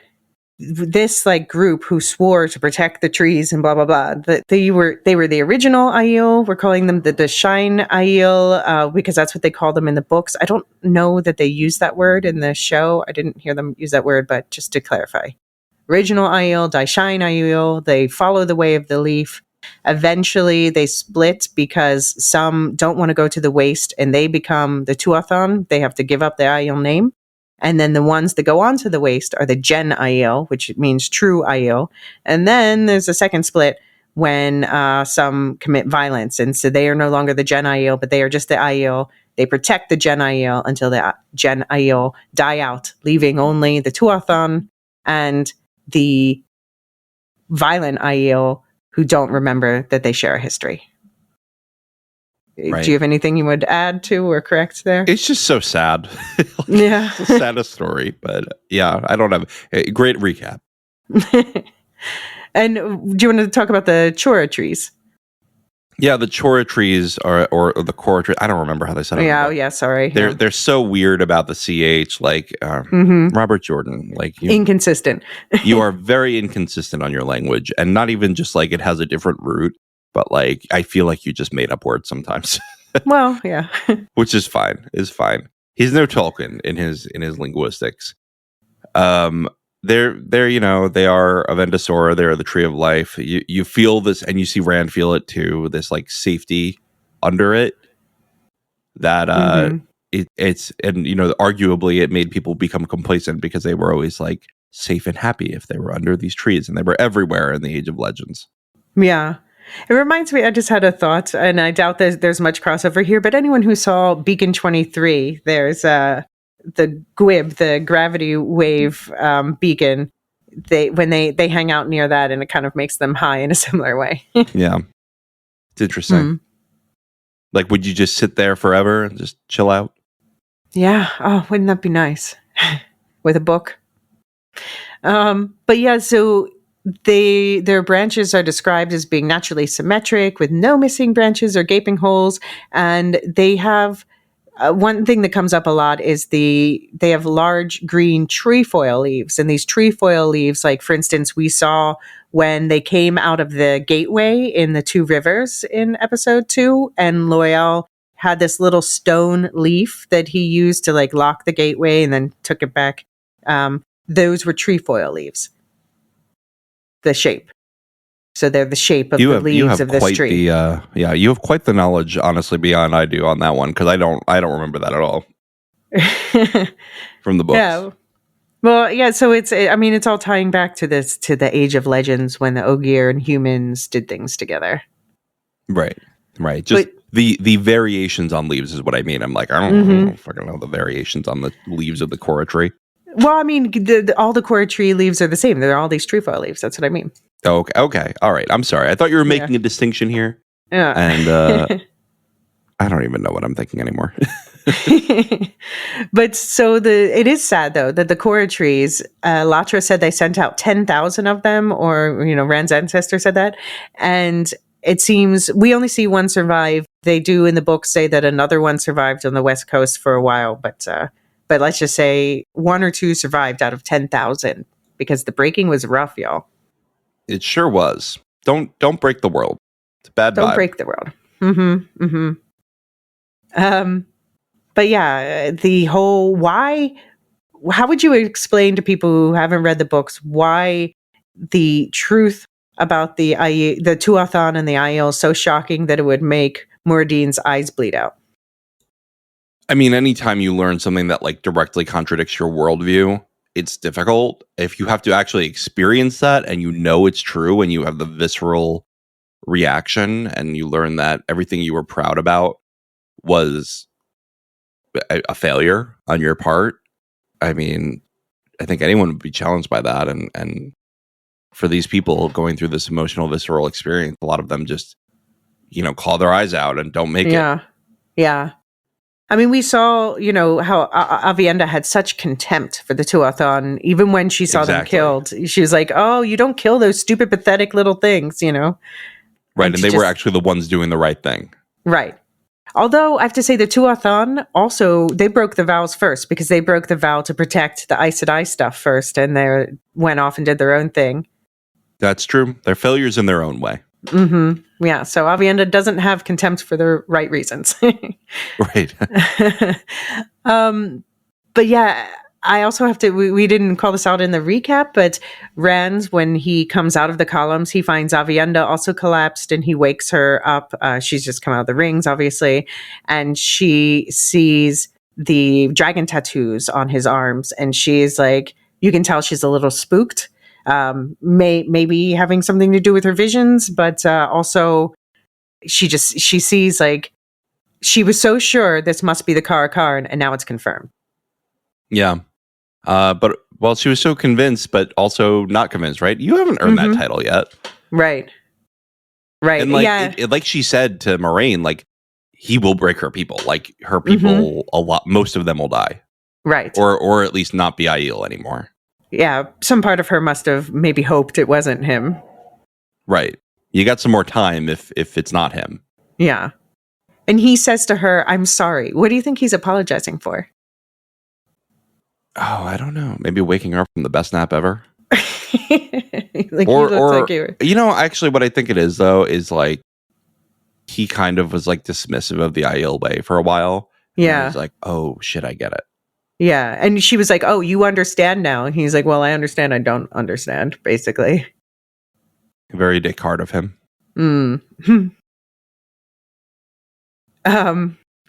this like group who swore to protect the trees and blah blah blah. They were the original Aiel. We're calling them the Shine Aiel because that's what they call them in the books. I don't know that they use that word in the show. I didn't hear them use that word, but just to clarify, original Aiel, Shine Aiel. They follow the way of the leaf. Eventually, they split because some don't want to go to the waste and they become the Tuathon. They have to give up their Aiel name. And then the ones that go onto the waste are the Gen Aiel, which means true Aiel. And then there's a second split when some commit violence. And so they are no longer the Gen Aiel, but they are just the Aiel. They protect the Gen Aiel until the Gen Aiel die out, leaving only the Tuathon and the violent Aiel who don't remember that they share a history. Right. Do you have anything you would add to or correct there? It's just so sad. Yeah. It's the saddest story, but yeah, I don't have a great recap. And do you want to talk about the Chora trees? Yeah, the Chora trees or the Chora trees. I don't remember how they said it. Yeah, sorry. They're so weird about the CH, like Robert Jordan. Like inconsistent. You are very inconsistent on your language, and not even just like it has a different root. But like, I feel like you just made up words sometimes. Well, yeah. Which is fine. He's no Tolkien in his linguistics. They're they are of Endosora. They're the tree of life. You feel this, and you see Rand feel it too. This like safety under it. That it's and arguably it made people become complacent because they were always like safe and happy if they were under these trees, and they were everywhere in the Age of Legends. Yeah. It reminds me, I just had a thought, and I doubt there's much crossover here, but anyone who saw Beacon 23, there's the GWIB, the gravity wave beacon, when they hang out near that, and it kind of makes them high in a similar way. Yeah. It's interesting. Like, would you just sit there forever and just chill out? Yeah. Oh, wouldn't that be nice? With a book. But yeah, so their branches are described as being naturally symmetric with no missing branches or gaping holes, and they have one thing that comes up a lot is they have large green trefoil leaves, and these trefoil leaves, like for instance, we saw when they came out of the gateway in the Two Rivers in episode 2, and Loial had this little stone leaf that he used to like lock the gateway and then took it back. Those were trefoil leaves. The shape. So they're the shape of the leaves of this tree. You have quite the knowledge, honestly, beyond I do on that one, because I don't remember that at all from the books. Yeah. Well, yeah. So it's all tying back to the Age of Legends when the Ogier and humans did things together. Right. Just the variations on leaves is what I mean. I'm like, I don't fucking know the variations on the leaves of the Korra tree. Well, I mean, all the Korra tree leaves are the same. They're all these trefoil leaves. That's what I mean. Okay. All right. I'm sorry. I thought you were making a distinction here. Yeah. And I don't even know what I'm thinking anymore. But so it is sad though that the Korra trees, Latra said they sent out 10,000 of them, or Rand's ancestor said that, and it seems we only see one survive. They do in the book say that another one survived on the West Coast for a while, but let's just say one or two survived out of 10,000 because the breaking was rough, y'all. It sure was. Don't break the world. It's a bad vibe. Don't break the world. But yeah, the whole why. How would you explain to people who haven't read the books why the truth about the Tuathan and the Aiel is so shocking that it would make Muradin's eyes bleed out? I mean, anytime you learn something that like directly contradicts your worldview, it's difficult. If you have to actually experience that and it's true and you have the visceral reaction and you learn that everything you were proud about was a failure on your part, I mean, I think anyone would be challenged by that. And for these people going through this emotional, visceral experience, a lot of them just, call their eyes out and don't make it. Yeah. I mean, we saw, how Avienda had such contempt for the Tuathan. Even when she saw them killed, she was like, oh, you don't kill those stupid, pathetic little things, Right, and they were actually the ones doing the right thing. Right. Although, I have to say, the Tuathan also, they broke the vows first because they broke the vow to protect the Aes Sedai stuff first, and they went off and did their own thing. That's true. They're failures in their own way. Yeah, so Avienda doesn't have contempt for the right reasons. Right. But yeah, I also have to, we didn't call this out in the recap, but Rand, when he comes out of the columns, he finds Avienda also collapsed and he wakes her up. She's just come out of the rings, obviously. And she sees the dragon tattoos on his arms. And she's like, you can tell she's a little spooked. Maybe having something to do with her visions, but also she sees like, she was so sure this must be the Kara Karn, and now it's confirmed. Yeah. But she was so convinced, but also not convinced, right? You haven't earned that title yet. Right. And like she said to Moraine, like, he will break her people. Like, her people, most of them will die. Right. Or at least not be Aiel anymore. Yeah. Some part of her must have maybe hoped it wasn't him. Right. You got some more time if it's not him. Yeah. And he says to her, I'm sorry. What do you think he's apologizing for? Oh, I don't know. Maybe waking up from the best nap ever. Actually what I think it is, though, is like he kind of was like dismissive of the Aiel way for a while. Yeah. He's like, oh, shit, I get it. Yeah. And she was like, oh, you understand now. And he's like, well, I understand. I don't understand, basically. Very Descartes of him.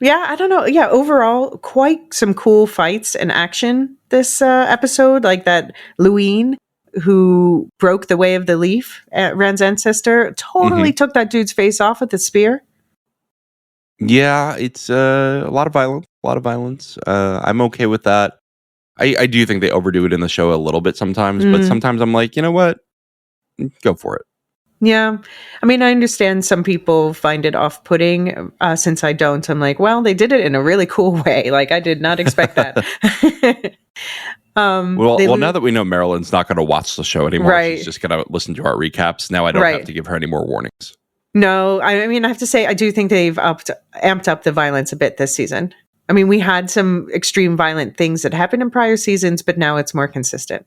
Yeah, I don't know. Yeah, overall, quite some cool fights and action this episode. Like that Luine, who broke the way of the leaf, Rand's ancestor, totally took that dude's face off with the spear. Yeah, it's a lot of violence. I'm okay with that. I do think they overdo it in the show a little bit sometimes, but sometimes I'm like, you know what? Go for it. Yeah. I mean, I understand some people find it off-putting. Since I don't, I'm like, well, they did it in a really cool way. Like, I did not expect that. Now that we know Marilyn's not going to watch the show anymore, right. She's just going to listen to our recaps. Now I don't have to give her any more warnings. No, I mean, I have to say, I do think they've amped up the violence a bit this season. I mean, we had some extreme violent things that happened in prior seasons, but now it's more consistent.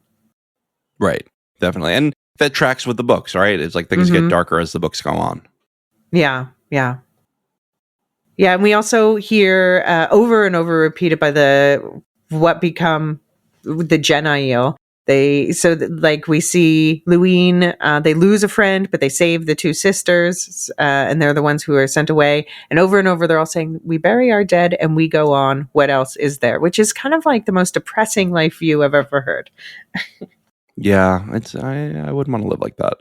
Right. Definitely. And that tracks with the books, right? It's like things get darker as the books go on. Yeah. Yeah. Yeah. And we also hear over and over repeated by what become the Gen Aiel. Like we see Luwine, they lose a friend, but they save the two sisters, and they're the ones who are sent away. And over, they're all saying, we bury our dead and we go on. What else is there? Which is kind of like the most depressing life view I've ever heard. Yeah, I wouldn't want to live like that.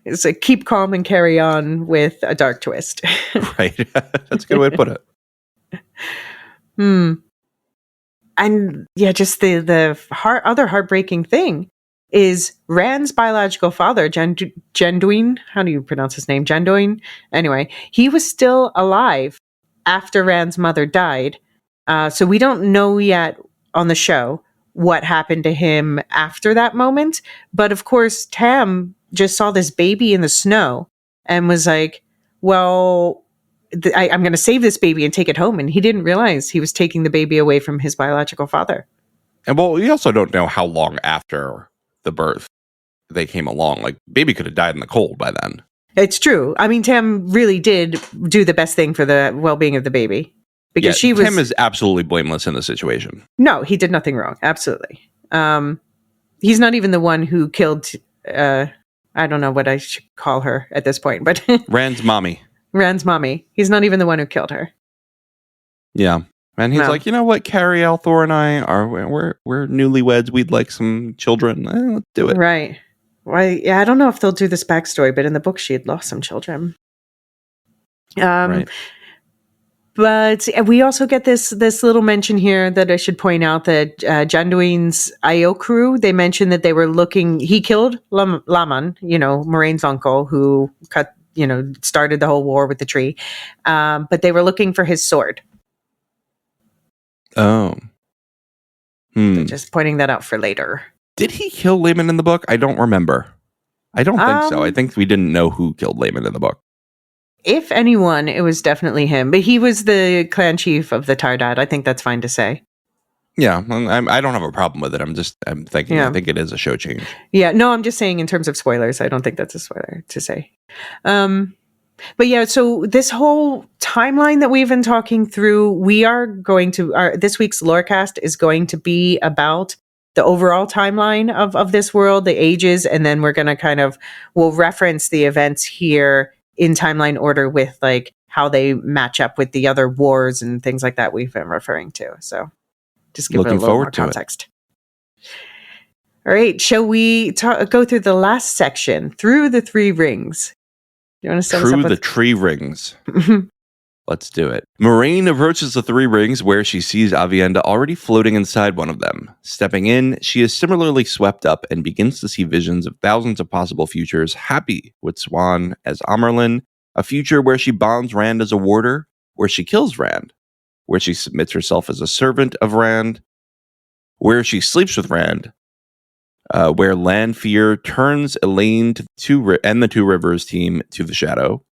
It's like keep calm and carry on with a dark twist. Right. That's a good way to put it. And yeah, just the other heartbreaking thing is Rand's biological father, Genduin. How do you pronounce his name? Genduin? Anyway, he was still alive after Rand's mother died. So we don't know yet on the show what happened to him after that moment. But of course, Tam just saw this baby in the snow and was like, well, I'm going to save this baby and take it home. And he didn't realize he was taking the baby away from his biological father. And well, we also don't know how long after the birth they came along. Like, baby could have died in the cold by then. It's true. I mean, Tam really did do the best thing for the well-being of the baby. Because Tam is absolutely blameless in the situation. No, he did nothing wrong. Absolutely. He's not even the one who killed, I don't know what I should call her at this point, but Rand's mommy. Rand's mommy. He's not even the one who killed her. Yeah. And he's like, you know what, Carrie, Althor, and I we're newlyweds. We'd like some children. Let's do it. Right. Well, yeah, I don't know if they'll do this backstory, but in the book, she had lost some children. Right. But we also get this little mention here that I should point out that Janduin's Aiel crew, they mentioned that they were looking. He killed Laman, Moraine's uncle, who started the whole war with the tree. But they were looking for his sword. Oh. So just pointing that out for later. Did he kill Layman in the book? I don't remember. I don't think so. I think we didn't know who killed Layman in the book. If anyone, it was definitely him. But he was the clan chief of the Tardad. I think that's fine to say. Yeah, I don't have a problem with it. I'm thinking, I think it is a show change. Yeah, no, I'm just saying in terms of spoilers, I don't think that's a spoiler to say. But yeah, so this whole timeline that we've been talking through, we are going to, this week's Lorecast is going to be about the overall timeline of this world, the ages, and then we're going to we'll reference the events here in timeline order with like how they match up with the other wars and things like that we've been referring to. So just give it a little more context. All right. Shall we go through the last section, Through the Three Rings? You want to set us up with the tree rings? Let's do it. Moraine approaches the three rings where she sees Aviendha already floating inside one of them. Stepping in, she is similarly swept up and begins to see visions of thousands of possible futures, happy with Swan as Amerlin, a future where she bonds Rand as a warder, where she kills Rand, where she submits herself as a servant of Rand, where she sleeps with Rand, where Lanfear turns Elaine to the Two Rivers team to the Shadow,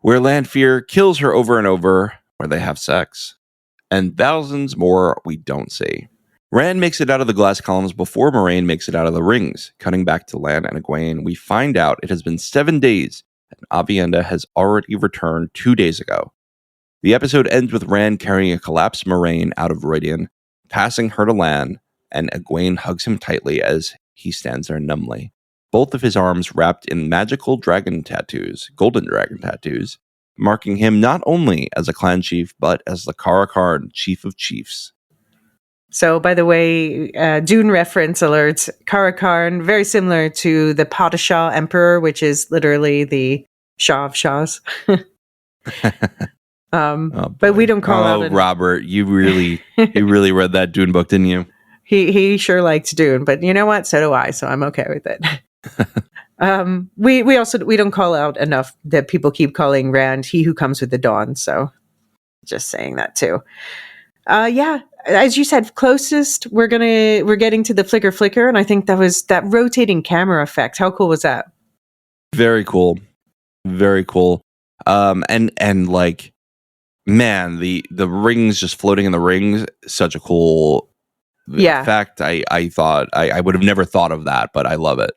where Lanfear kills her over and over, where they have sex, and thousands more we don't see. Rand makes it out of the glass columns before Moraine makes it out of the rings. Cutting back to Lan and Egwene, we find out it has been 7 days, and Aviendha has already returned 2 days ago. The episode ends with Rand carrying a collapsed Moraine out of Rhuidean, passing her to Lan, and Egwene hugs him tightly as he stands there numbly. Both of his arms wrapped in magical dragon tattoos, golden dragon tattoos, marking him not only as a clan chief, but as the Kara-Karn chief of chiefs. So, by the way, Dune reference alerts, Kara-Karn, very similar to the Padishah Emperor, which is literally the Shah of Shahs. But we don't call out... Robert, you really read that Dune book, didn't you? He sure likes Dune, but you know what? So do I, so I'm okay with it. We don't call out enough that people keep calling Rand he who comes with the dawn, so just saying that too. Yeah, as you said, closest we're getting to the flicker, and I think that was that rotating camera effect. How cool was that? Very cool. Very cool. And like man, the rings just floating in the rings, such a cool effect. I thought I would have never thought of that, but I love it.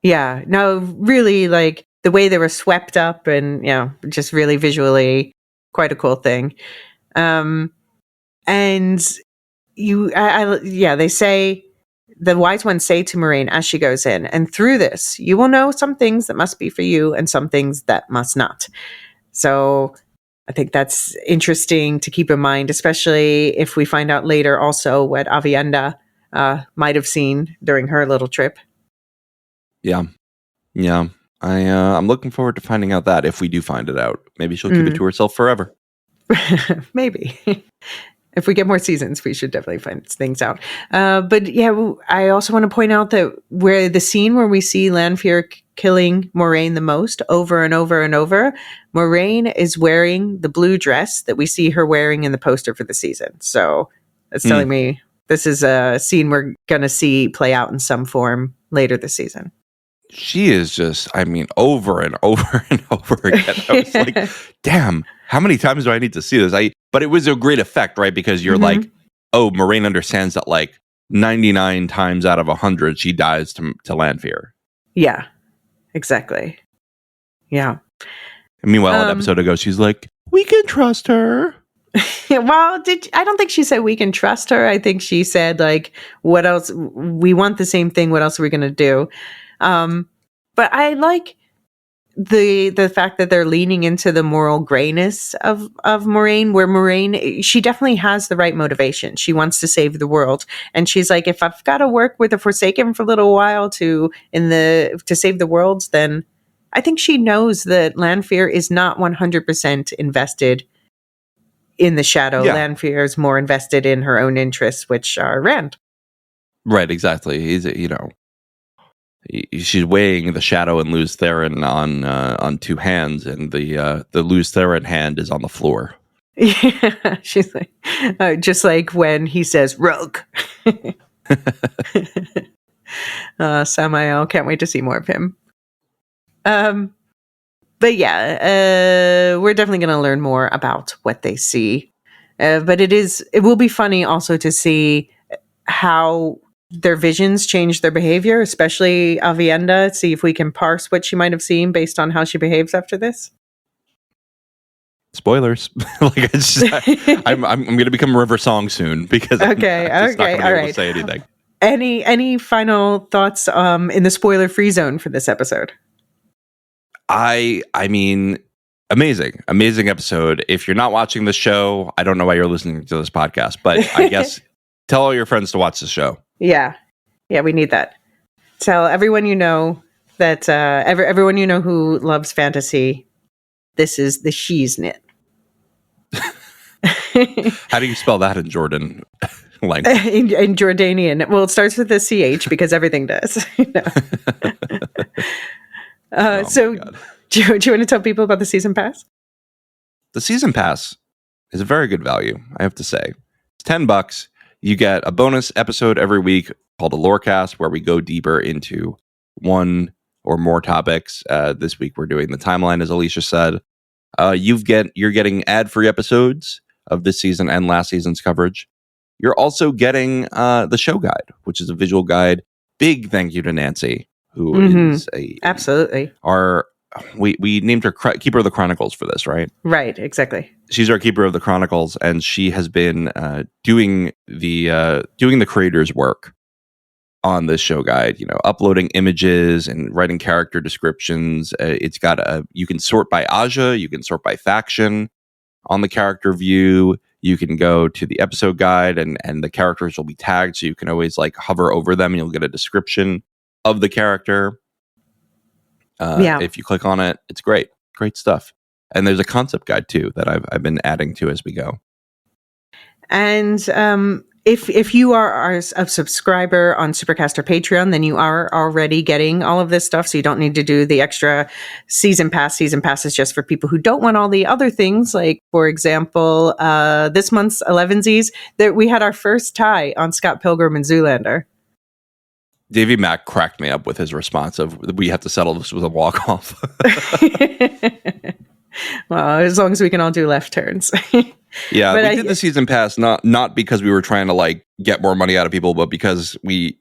Yeah, no, really, like the way they were swept up, and just really visually quite a cool thing. And they say, the wise ones say to Moraine as she goes in, and through this, you will know some things that must be for you and some things that must not. So I think that's interesting to keep in mind, especially if we find out later also what Aviendha might have seen during her little trip. Yeah. I'm looking forward to finding out that, if we do find it out. Maybe she'll keep it to herself forever. Maybe. If we get more seasons, we should definitely find things out. But yeah, I also want to point out that where the scene where we see Lanfear killing Moraine the most, over and over and over, Moraine is wearing the blue dress that we see her wearing in the poster for the season. So that's telling me this is a scene we're going to see play out in some form later this season. She is just, over and over and over again. I was like, damn, how many times do I need to see this? But it was a great effect, right? Because you're like, oh, Moraine understands that like 99 times out of 100, she dies to Lanfear. Yeah, exactly. Yeah. And meanwhile, an episode ago, she's like, we can trust her. Well, I don't think she said we can trust her. I think she said, like, what else? We want the same thing. What else are we going to do? But I like the fact that they're leaning into the moral grayness of Moraine, where Moraine, she definitely has the right motivation. She wants to save the world. And she's like, if I've got to work with the Forsaken for a little while to save the world, then I think she knows that Lanfear is not 100% invested in the shadow. Yeah. Lanfear is more invested in her own interests, which are Rand. Right, exactly. He's, she's weighing the shadow and Luz Theron on two hands, and the Luz Theron hand is on the floor. Yeah, she's like, just like when he says "rogue." Samael, can't wait to see more of him. But yeah, we're definitely going to learn more about what they see. But it will be funny also to see how their visions change their behavior, especially Aviendha. See if we can parse what she might have seen based on how she behaves after this. Spoilers. I'm going to become River Song soon because I'm not going to be able to say anything. Any final thoughts in the spoiler-free zone for this episode? I mean, amazing episode. If you're not watching the show, I don't know why you're listening to this podcast, but I guess tell all your friends to watch the show. Yeah, we need that. Tell everyone you know that everyone you know who loves fantasy. This is the she's knit. How do you spell that in Jordan language? In Jordanian, well, it starts with a CH because everything does. So, do you want to tell people about the season pass? The season pass is a very good value, I have to say. It's $10. You get a bonus episode every week called a Lorecast, where we go deeper into one or more topics. This week we're doing the timeline, as Elysia said. You're getting ad-free episodes of this season and last season's coverage. You're also getting the show guide, which is a visual guide. Big thank you to Nancy, who is absolutely we named her Keeper of the Chronicles for this, right? Right, exactly. She's our Keeper of the Chronicles, and she has been doing the creators' work on this show guide. Uploading images and writing character descriptions. It's got you can sort by Aja, you can sort by faction on the character view. You can go to the episode guide, and the characters will be tagged, so you can always hover over them, and you'll get a description of the character. If you click on it, it's great stuff. And there's a concept guide too that I've been adding to as we go. And if you are a subscriber on Supercast or Patreon, then you are already getting all of this stuff. So you don't need to do the extra season pass. Season pass is just for people who don't want all the other things. Like, for example, this month's 11sies, that we had our first tie on Scott Pilgrim and Zoolander. Davey Mack cracked me up with his response of, we have to settle this with a walk-off. Well, as long as we can all do left turns. Yeah, But we did the season pass not because we were trying to like get more money out of people, but because we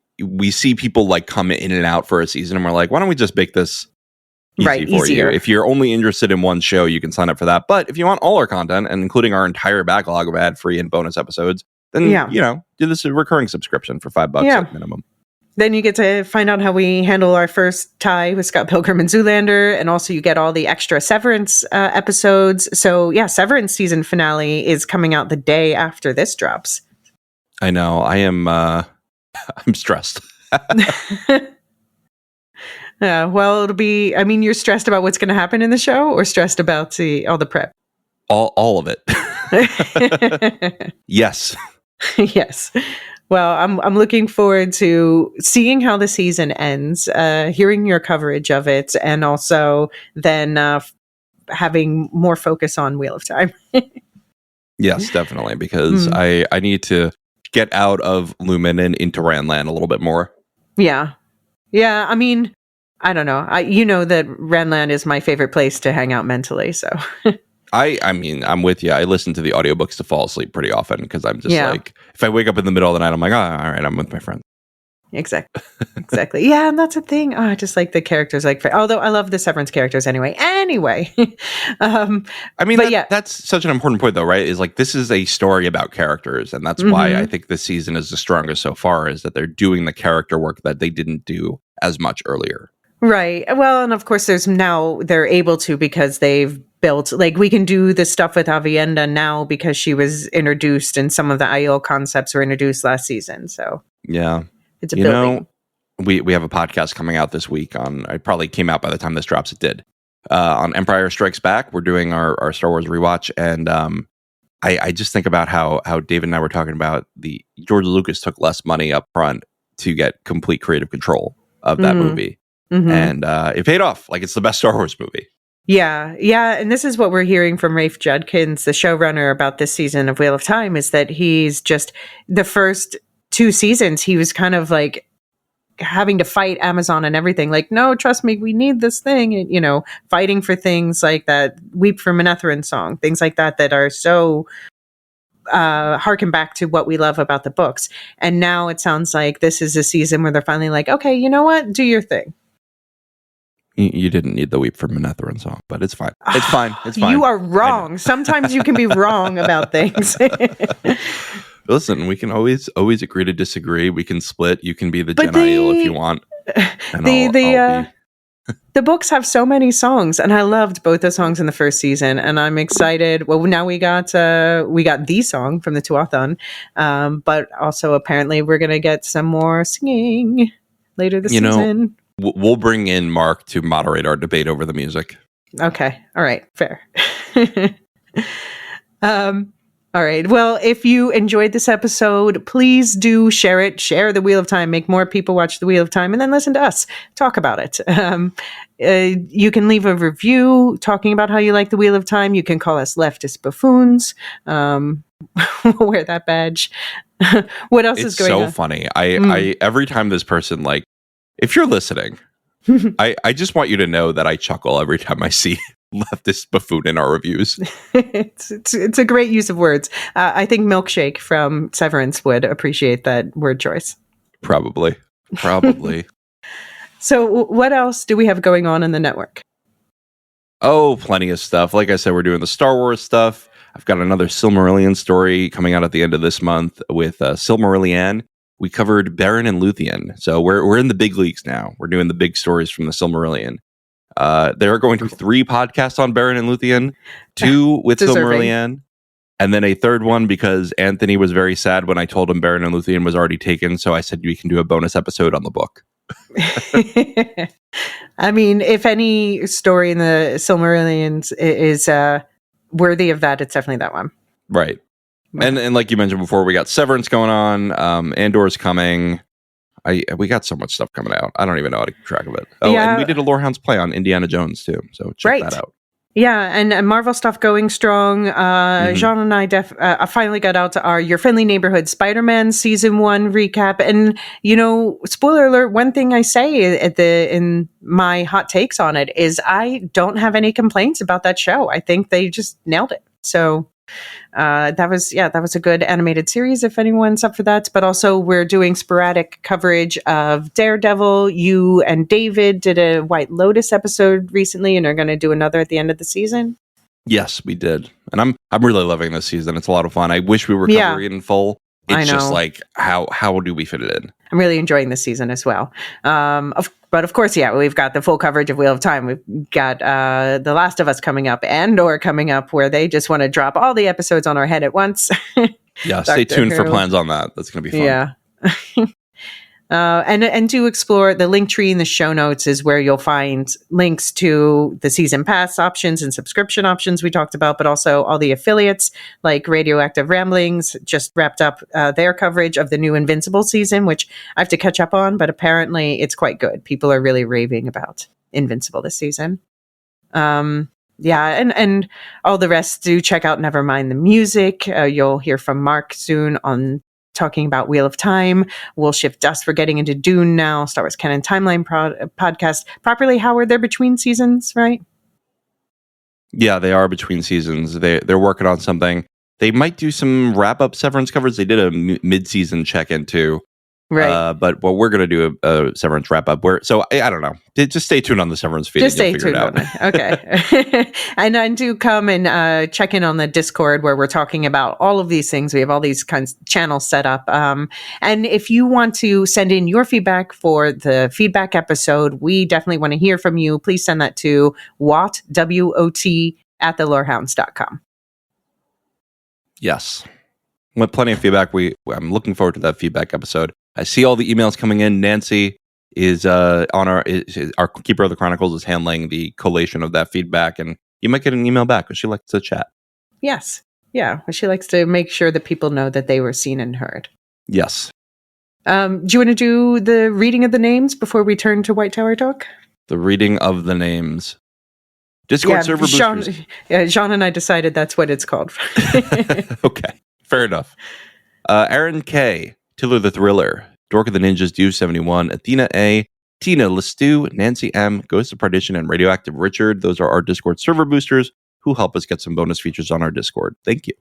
see people like come in and out for a season, and we're like, why don't we just make this easier. If you're only interested in one show, you can sign up for that. But if you want all our content, and including our entire backlog of ad-free and bonus episodes, then do this a recurring subscription for $5 at minimum. Then you get to find out how we handle our first tie with Scott Pilgrim and Zoolander, and also you get all the extra Severance episodes. So yeah, Severance season finale is coming out the day after this drops. I know. I am. I'm stressed. Yeah, well, it'll be. I mean, you're stressed about what's going to happen in the show, or stressed about all the prep. All of it. Yes. Yes. Well, I'm looking forward to seeing how the season ends, hearing your coverage of it, and also then having more focus on Wheel of Time. Yes, definitely, because I need to get out of Lumen and into Ranland a little bit more. Yeah. I mean, I don't know. You know that Ranland is my favorite place to hang out mentally, so. I mean, I'm with you. I listen to the audiobooks to fall asleep pretty often because I'm just like, if I wake up in the middle of the night, I'm like, oh, all right, I'm with my friend. Exactly. Yeah, and that's a thing. Oh, I just like the characters. Although I love the Severance characters anyway. I mean, that's such an important point, though, right? Is like, this is a story about characters, and that's why I think this season is the strongest so far. Is that they're doing the character work that they didn't do as much earlier. Right. Well, and of course, they're able to because they've built, like, we can do this stuff with Avienda now because she was introduced and some of the Aiel concepts were introduced last season. So yeah, it's a building. We have a podcast coming out this week on. It probably came out by the time this drops. It did on Empire Strikes Back. We're doing our Star Wars rewatch, and I just think about how David and I were talking about George Lucas took less money up front to get complete creative control of that movie. And it paid off. Like, it's the best Star Wars movie. Yeah. And this is what we're hearing from Rafe Judkins, the showrunner, about this season of Wheel of Time, is that he's just, the first 2 seasons, he was kind of like having to fight Amazon and everything. Like, no, trust me, we need this thing. And, fighting for things like that Weep for Manetheren song, things like that are so harken back to what we love about the books. And now it sounds like this is a season where they're finally like, okay, you know what? Do your thing. You didn't need the Weep for Manetheren song, but it's fine. It's fine. You are wrong. Sometimes you can be wrong about things. Listen, we can always agree to disagree. We can split. You can be the Jen Aiel if you want. And the books have so many songs, and I loved both the songs in the first season, and I'm excited. Well, now we got the song from the Tuathon, but also apparently we're going to get some more singing later this season. We'll bring in Mark to moderate our debate over the music. Okay. All right. Fair. All right. Well, if you enjoyed this episode, please do share it. Share the Wheel of Time. Make more people watch the Wheel of Time, and then listen to us talk about it. You can leave a review talking about how you like the Wheel of Time. You can call us leftist buffoons. We'll wear that badge. What else is going on? It's so funny. I every time this person, like, if you're listening, I just want you to know that I chuckle every time I see leftist buffoon in our reviews. It's a great use of words. I think Milkshake from Severance would appreciate that word choice. Probably. So what else do we have going on in the network? Oh, plenty of stuff. Like I said, we're doing the Star Wars stuff. I've got another Silmarillion story coming out at the end of this month with Silmarillion. We covered Beren and Luthien. So we're in the big leagues now. We're doing the big stories from the Silmarillion. There are going to be 3 podcasts on Beren and Luthien, 2 with Silmarillion, and then a third one because Anthony was very sad when I told him Beren and Luthien was already taken. So I said we can do a bonus episode on the book. I mean, if any story in the Silmarillion is worthy of that, it's definitely that one. Right. And like you mentioned before, we got Severance going on. Andor's coming. We got so much stuff coming out. I don't even know how to keep track of it. Oh, yeah. And we did a Lorehounds play on Indiana Jones too. So check that out. Yeah, and Marvel stuff going strong. Jean and I finally got out to our Your Friendly Neighborhood Spider-Man Season 1 recap. And, spoiler alert, one thing I say in my hot takes on it is I don't have any complaints about that show. I think they just nailed it. So that was a good animated series if anyone's up for that. But also we're doing sporadic coverage of Daredevil. You and David did a White Lotus episode recently and are going to do another at the end of the season. Yes, we did. And I'm really loving this season. It's a lot of fun. I wish we were covering it in full. It's just like, how do we fit it in? I'm really enjoying this season as well. But of course, we've got the full coverage of Wheel of Time. We've got The Last of Us coming up or coming up where they just want to drop all the episodes on our head at once. Yeah, stay tuned for plans on that. That's going to be fun. Yeah. And to explore the link tree in the show notes is where you'll find links to the season pass options and subscription options we talked about, but also all the affiliates like Radioactive Ramblings just wrapped up their coverage of the new Invincible season, which I have to catch up on, but apparently it's quite good. People are really raving about Invincible this season. And all the rest, do check out Nevermind the Music. You'll hear from Mark soon on talking about Wheel of Time. We'll shift dust. We're getting into Dune now. Star Wars Canon Timeline podcast. Properly, Howard, they're between seasons, right? Yeah, they are between seasons. They're working on something. They might do some wrap-up Severance covers. They did a mid-season check-in too. Right. But we're going to do a Severance wrap-up. So I don't know. Just stay tuned on the Severance feed. Just stay tuned on it. Okay. And do come and check in on the Discord where we're talking about all of these things. We have all these kinds of channels set up. And if you want to send in your feedback for the feedback episode, we definitely want to hear from you. Please send that to WOT at thelorehounds.com. Yes. With plenty of feedback. I'm looking forward to that feedback episode. I see all the emails coming in. Nancy is on our Keeper of the Chronicles is handling the collation of that feedback, and you might get an email back because she likes to chat. Yes. Yeah. She likes to make sure that people know that they were seen and heard. Yes. Do you want to do the reading of the names before we turn to White Tower talk? The reading of the names. Discord server boosters. Jean and I decided that's what it's called. Okay. Fair enough. Aaron K., Tiller the Thriller, Dork of the Ninjas, Dew 71, Athena A., Tina Lestu, Nancy M., Ghost of Partition, and Radioactive Richard. Those are our Discord server boosters who help us get some bonus features on our Discord. Thank you.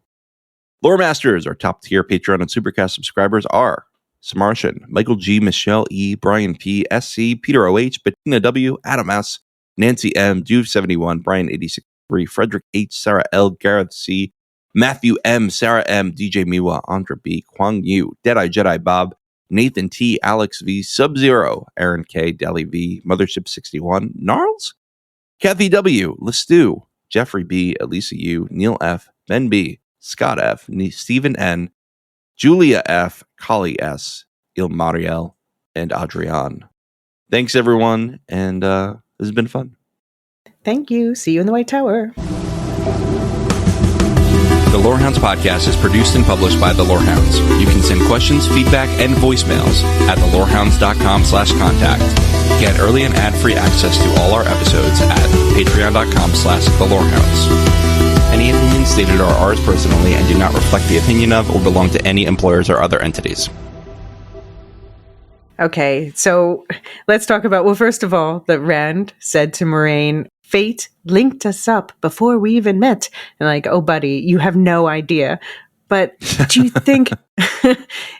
Lore Masters, our top tier Patreon and Supercast subscribers are Samartian, Michael G., Michelle E., Brian P., SC, Peter O.H., Bettina W., Adam S., Nancy M., Dew 71, Brian 86.3, Frederick H., Sarah L., Gareth C., Matthew M., Sarah M., DJ Miwa, Andra B., Kwang Yu, Deadeye Jedi Bob, Nathan T., Alex V., Sub-Zero, Aaron K., Deli B., Mothership 61, Gnarls, Kathy W., Lestu, Jeffrey B., Elisa U., Neil F., Ben B., Scott F., Stephen N., Julia F., Kali S., Ilmariel, and Adrian. Thanks, everyone, and this has been fun. Thank you. See you in the White Tower. The Lorehounds podcast is produced and published by The Lorehounds. You can send questions, feedback, and voicemails at thelorehounds.com/contact. Get early and ad-free access to all our episodes at patreon.com/thelorehounds. Any opinions stated are ours personally and do not reflect the opinion of or belong to any employers or other entities. Okay, so let's talk about, well, first of all, that Rand said to Moraine, fate linked us up before we even met. And like, oh, buddy, you have no idea. But do you think,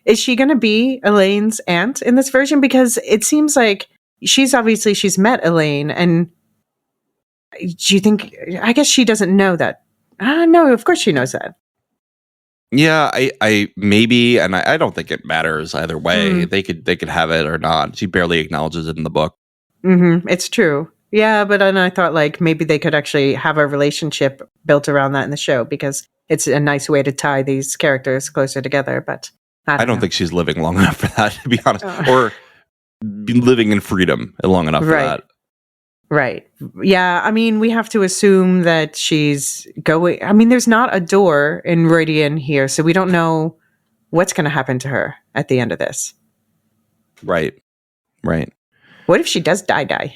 is she going to be Elaine's aunt in this version? Because it seems like she's met Elaine. And do you think, I guess she doesn't know that. No, of course she knows that. Yeah, I maybe, and I don't think it matters either way. They could have it or not. She barely acknowledges it in the book. Mm-hmm. It's true. Yeah, but then I thought like maybe they could actually have a relationship built around that in the show because it's a nice way to tie these characters closer together. But I don't think she's living long enough for that, to be honest, or living in freedom long enough for that. Right. Yeah. I mean, we have to assume that she's going. I mean, there's not a door in Rhuidean here, so we don't know what's going to happen to her at the end of this. Right. What if she does die?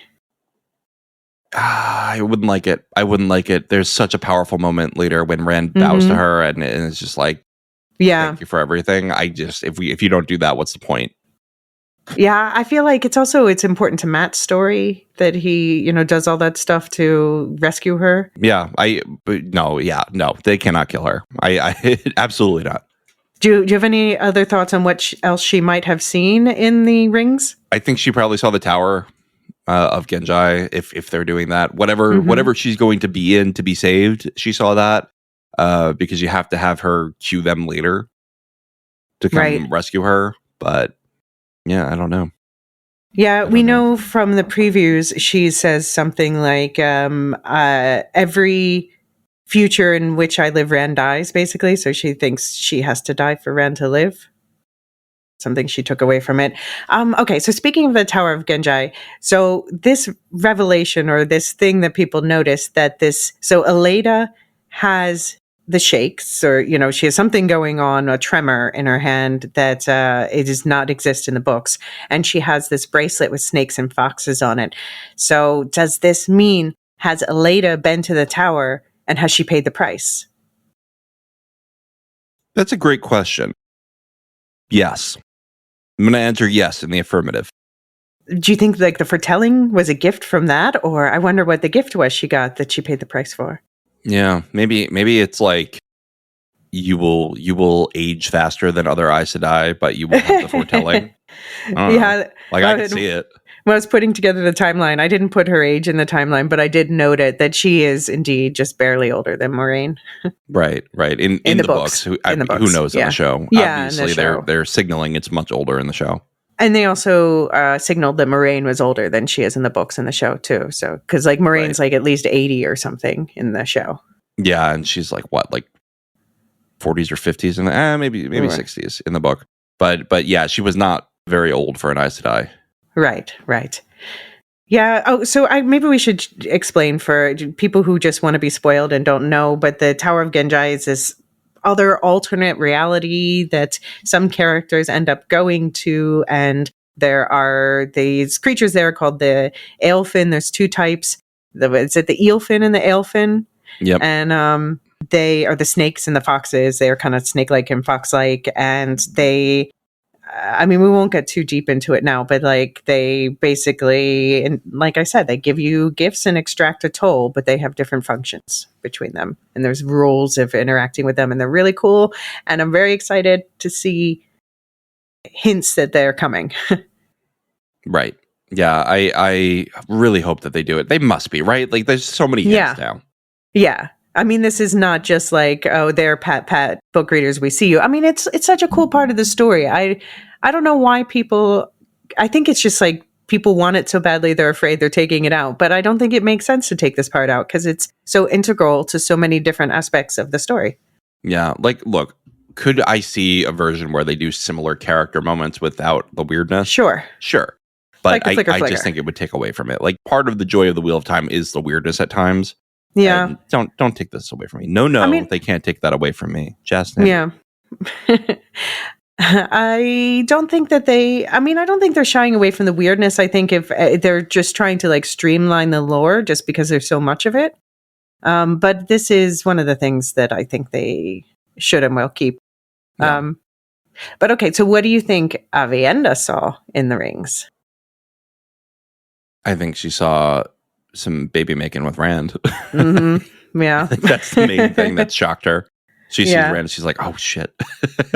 I wouldn't like it. I wouldn't like it. There's such a powerful moment later when Rand bows to her, and it's just like, thank you for everything. If you don't do that, what's the point? Yeah, I feel like it's important to Matt's story that he, does all that stuff to rescue her. Yeah, no, they cannot kill her. I absolutely not. Do you have any other thoughts on what else she might have seen in the rings? I think she probably saw the Tower of Genji, if they're doing that. Whatever she's going to be in to be saved, she saw that because you have to have her cue them later to come rescue her. But yeah, I don't know. Yeah, we know from the previews, she says something like, every future in which I live, Rand dies, basically. So she thinks she has to die for Rand to live. Something she took away from it. Okay, so speaking of the Tower of Genji, so this revelation or this thing that people notice that so Elaida has the shakes, or, she has something going on, a tremor in her hand that it does not exist in the books. And she has this bracelet with snakes and foxes on it. So does this mean, has Elaida been to the tower and has she paid the price? That's a great question. Yes. I'm going to answer yes in the affirmative. Do you think the foretelling was a gift from that? Or I wonder what the gift was she got that she paid the price for. Yeah, maybe it's like you will age faster than other Aes Sedai, but you won't have the foretelling. I can see it. When I was putting together the timeline, I didn't put her age in the timeline, but I did note it that she is indeed just barely older than Moiraine. Right. In the books. Who knows in the show? Yeah, obviously they're signaling it's much older in the show. And they also signaled that Moiraine was older than she is in the books in the show too. So because Moraine's at least 80 or something in the show. Yeah, and she's like 40s or 50s, and maybe 60s in the book. But yeah, she was not very old for an Aes Sedai. Right. Yeah. Oh, so maybe we should explain for people who just want to be spoiled and don't know, but the Tower of Genji is this other alternate reality that some characters end up going to, and there are these creatures there called the Aelfin. There's two types. Is it the Eelfin and the Aelfin? Yep. And they are the snakes and the foxes. They are kind of snake-like and fox-like, and they... we won't get too deep into it now, but they basically, and like I said, they give you gifts and extract a toll, but they have different functions between them. And there's rules of interacting with them, and they're really cool. And I'm very excited to see hints that they're coming. Right. Yeah, I really hope that they do it. They must be, right? There's so many hints now. Yeah. This is not just they're pat book readers, we see you. It's such a cool part of the story. I don't know why people, I think it's just people want it so badly they're afraid they're taking it out. But I don't think it makes sense to take this part out because it's so integral to so many different aspects of the story. Yeah, look, could I see a version where they do similar character moments without the weirdness? Sure. But I just think it would take away from it. Part of the joy of the Wheel of Time is the weirdness at times. Yeah. And don't take this away from me. No, they can't take that away from me. Just yeah. I don't think that I don't think they're shying away from the weirdness. I think if they're just trying to streamline the lore just because there's so much of it. But this is one of the things that I think they should and will keep. Yeah. But okay, so what do you think Aviendha saw in the rings? I think she saw some baby making with Rand. Mm-hmm. Yeah. I think that's the main thing that shocked her. She sees Rand and she's like, oh shit.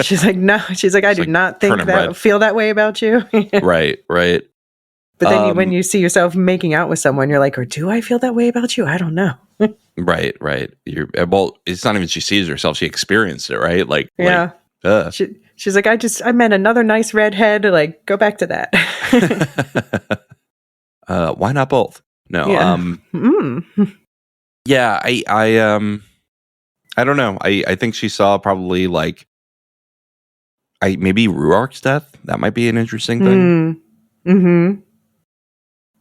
She's like, no. She's like, I do not feel that way about you. Right. But then when you see yourself making out with someone, you're like, or do I feel that way about you? I don't know. Right. Well, it's not even she sees herself. She experienced it, right? She's like, I met another nice redhead. Go back to that. Why not both? No. Yeah. I don't know. I think she saw probably maybe Ruark's death. That might be an interesting thing. Mm-hmm.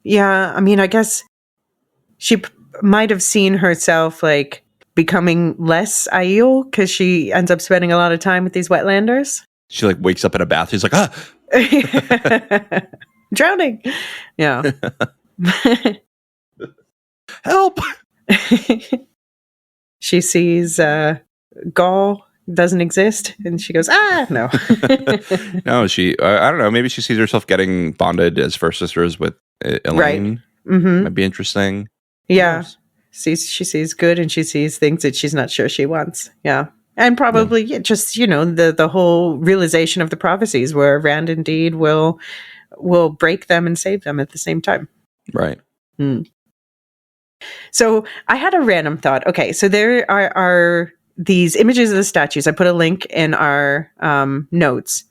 Yeah. I guess she might have seen herself becoming less Aiel because she ends up spending a lot of time with these wetlanders. She wakes up in a bath. She's like, drowning. Yeah. Help! She sees Gaul doesn't exist, and she goes, no. No, I don't know, maybe she sees herself getting bonded as first sisters with Elaine. Right. Mm-hmm. Might be interesting. Yeah. She sees good, and she sees things that she's not sure she wants. Yeah. And probably just, the whole realization of the prophecies where Rand indeed will break them and save them at the same time. Right. So I had a random thought. Okay, so there are these images of the statues. I put a link in our notes.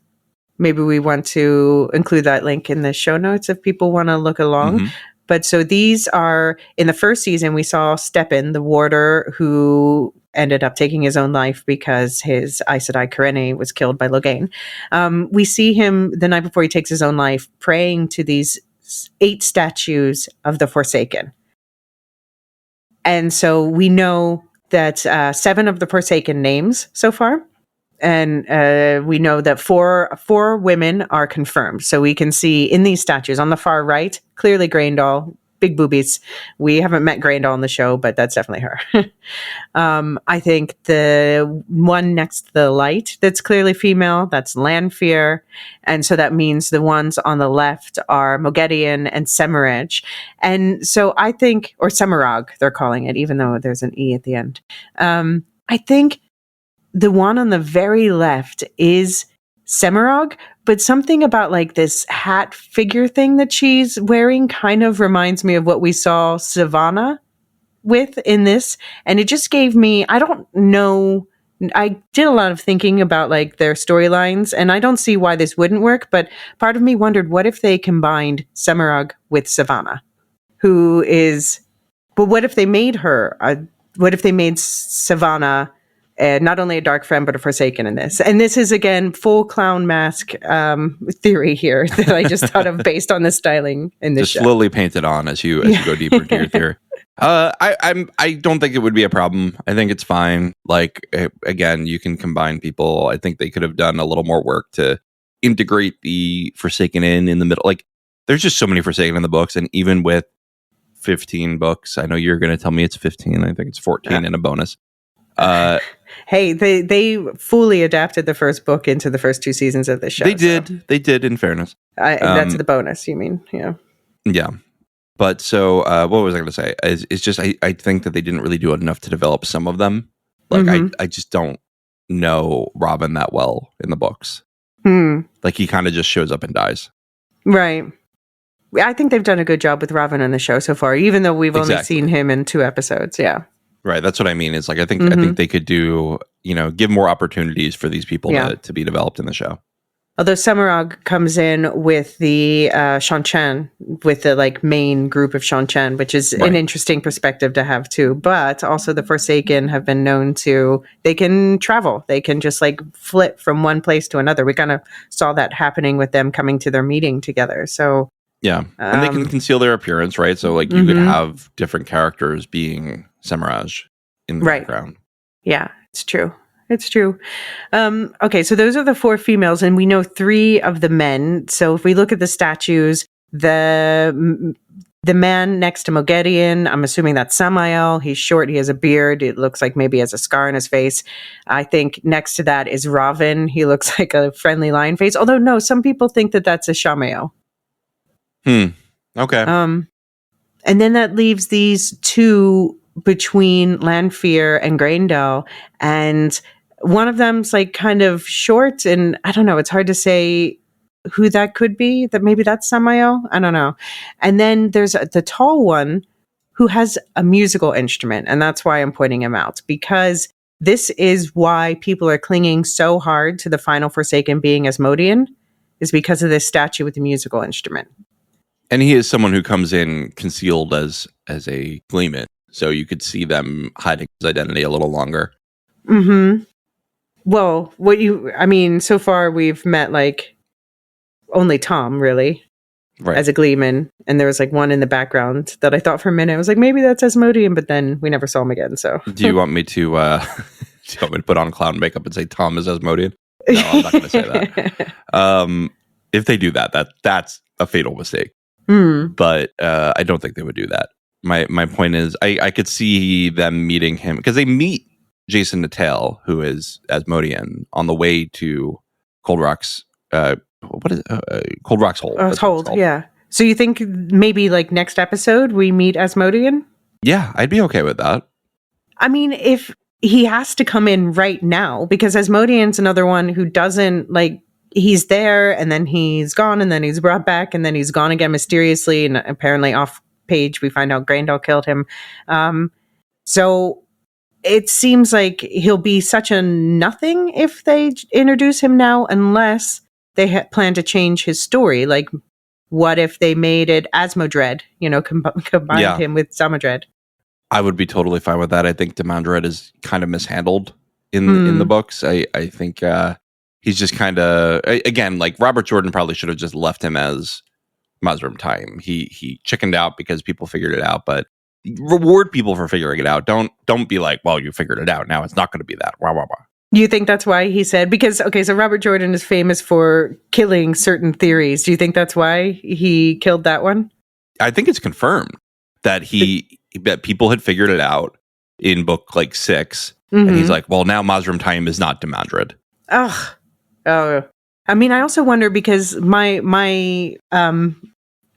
Maybe we want to include that link in the show notes if people want to look along. Mm-hmm. But so these are, in the first season, we saw Stepan, the warder, who ended up taking his own life because his Aes Sedai Kyrene was killed by Logain. We see him the night before he takes his own life praying to these 8 statues of the Forsaken. And so we know that 7 of the Forsaken names so far. And we know that four women are confirmed. So we can see in these statues on the far right, clearly Graendal, big boobies. We haven't met Graendal in the show, but that's definitely her. I think the one next to the light that's clearly female, that's Lanfear. And so that means the ones on the left are Moghedien and Semirhage. And so I think, or Semirhage, they're calling it, even though there's an E at the end. I think the one on the very left is Semirhage, but something about like this hat figure thing that she's wearing kind of reminds me of what we saw Savannah with in this. And it just gave me, I don't know, I did a lot of thinking about like their storylines, and I don't see why this wouldn't work, but part of me wondered, what if they combined Semirhage with Savannah, who is, but what if they made her, what if they made Savannah not only a dark friend, but a Forsaken in this. And this is, again, full clown mask theory here that I just thought of based on the styling in this show. Just slowly paint it on as you go deeper into your theory. I don't think it would be a problem. I think it's fine. Like, again, you can combine people. I think they could have done a little more work to integrate the Forsaken in the middle. Like, there's just so many Forsaken in the books, and even with 15 books, I know you're going to tell me it's 15. I think it's 14 in a bonus. Hey, they fully adapted the first book into the first 2 seasons of the show. They did, in fairness. That's the bonus, you mean? Yeah. But so, what was I going to say? It's just, I think that they didn't really do enough to develop some of them. Like, I just don't know Robin that well in the books. Like, he kind of just shows up and dies. Right. I think they've done a good job with Robin in the show so far, even though we've only seen him in 2 episodes. Yeah. Right, that's what I mean. It's like I think they could do, give more opportunities for these people to be developed in the show. Although Semirhage comes in with the Shan-Chan, with the like main group of Shan-Chan, which is an interesting perspective to have too. But also the Forsaken have been known to, they can travel. They can just like flip from one place to another. We kind of saw that happening with them coming to their meeting together. So yeah, and they can conceal their appearance, right? So like you could have different characters being Semirhage in the background. Yeah, it's true. It's true. Okay, so those are the 4 females, and we know 3 of the men. So if we look at the statues, the man next to Moghedien, I'm assuming that's Samael. He's short. He has a beard. It looks like maybe he has a scar on his face. I think next to that is Ravin. He looks like a friendly lion face. Although, no, some people think that that's a Shamael. Okay. And then that leaves these 2 between Lanfear and Graendal, and one of them's like kind of short, and I don't know, it's hard to say who that could be. That maybe that's Samael. I don't know. And then there's the tall one who has a musical instrument, and that's why I'm pointing him out, because this is why people are clinging so hard to the final Forsaken being Asmodean, is because of this statue with the musical instrument. And he is someone who comes in concealed as a Gleeman, so you could see them hiding his identity a little longer. Well, so far we've met like only Tom really as a Gleeman, and there was like one in the background that I thought for a minute I was like, maybe that's Asmodean, but then we never saw him again. So do you want me to put on clown makeup and say Tom is Asmodean? No, I'm not going to say that. If they do that, that's a fatal mistake. But I don't think they would do that. my point is, I could see them meeting him because they meet Jason Natal, who is Asmodean, on the way to Cold Rock's what is Cold Rock's Hold. It's Hold, yeah. So you think maybe like next episode we meet Asmodean? Yeah, I'd be okay with that. I mean, if he has to come in right now, because Asmodean's another one who doesn't like, he's there and then he's gone and then he's brought back and then he's gone again mysteriously, and apparently off page we find out Grendel killed him. So it seems like he'll be such a nothing if they introduce him now, unless they plan to change his story. Like, what if they made it Asmodred, combined him with Zamodred? I would be totally fine with that. I think Demandred is kind of mishandled in the books. I think he's just kind of, again, like Robert Jordan probably should have just left him as Mazrim Time. He chickened out because people figured it out, but reward people for figuring it out. Don't be like, well, you figured it out. Now it's not going to be that. Wah, wah, wah. Do you think that's why he said, because, okay, so Robert Jordan is famous for killing certain theories. Do you think that's why he killed that one? I think it's confirmed that that people had figured it out in book like 6. Mm-hmm. And he's like, well, now Mazrim Time is not Demandred. Oh. I mean, I also wonder, because my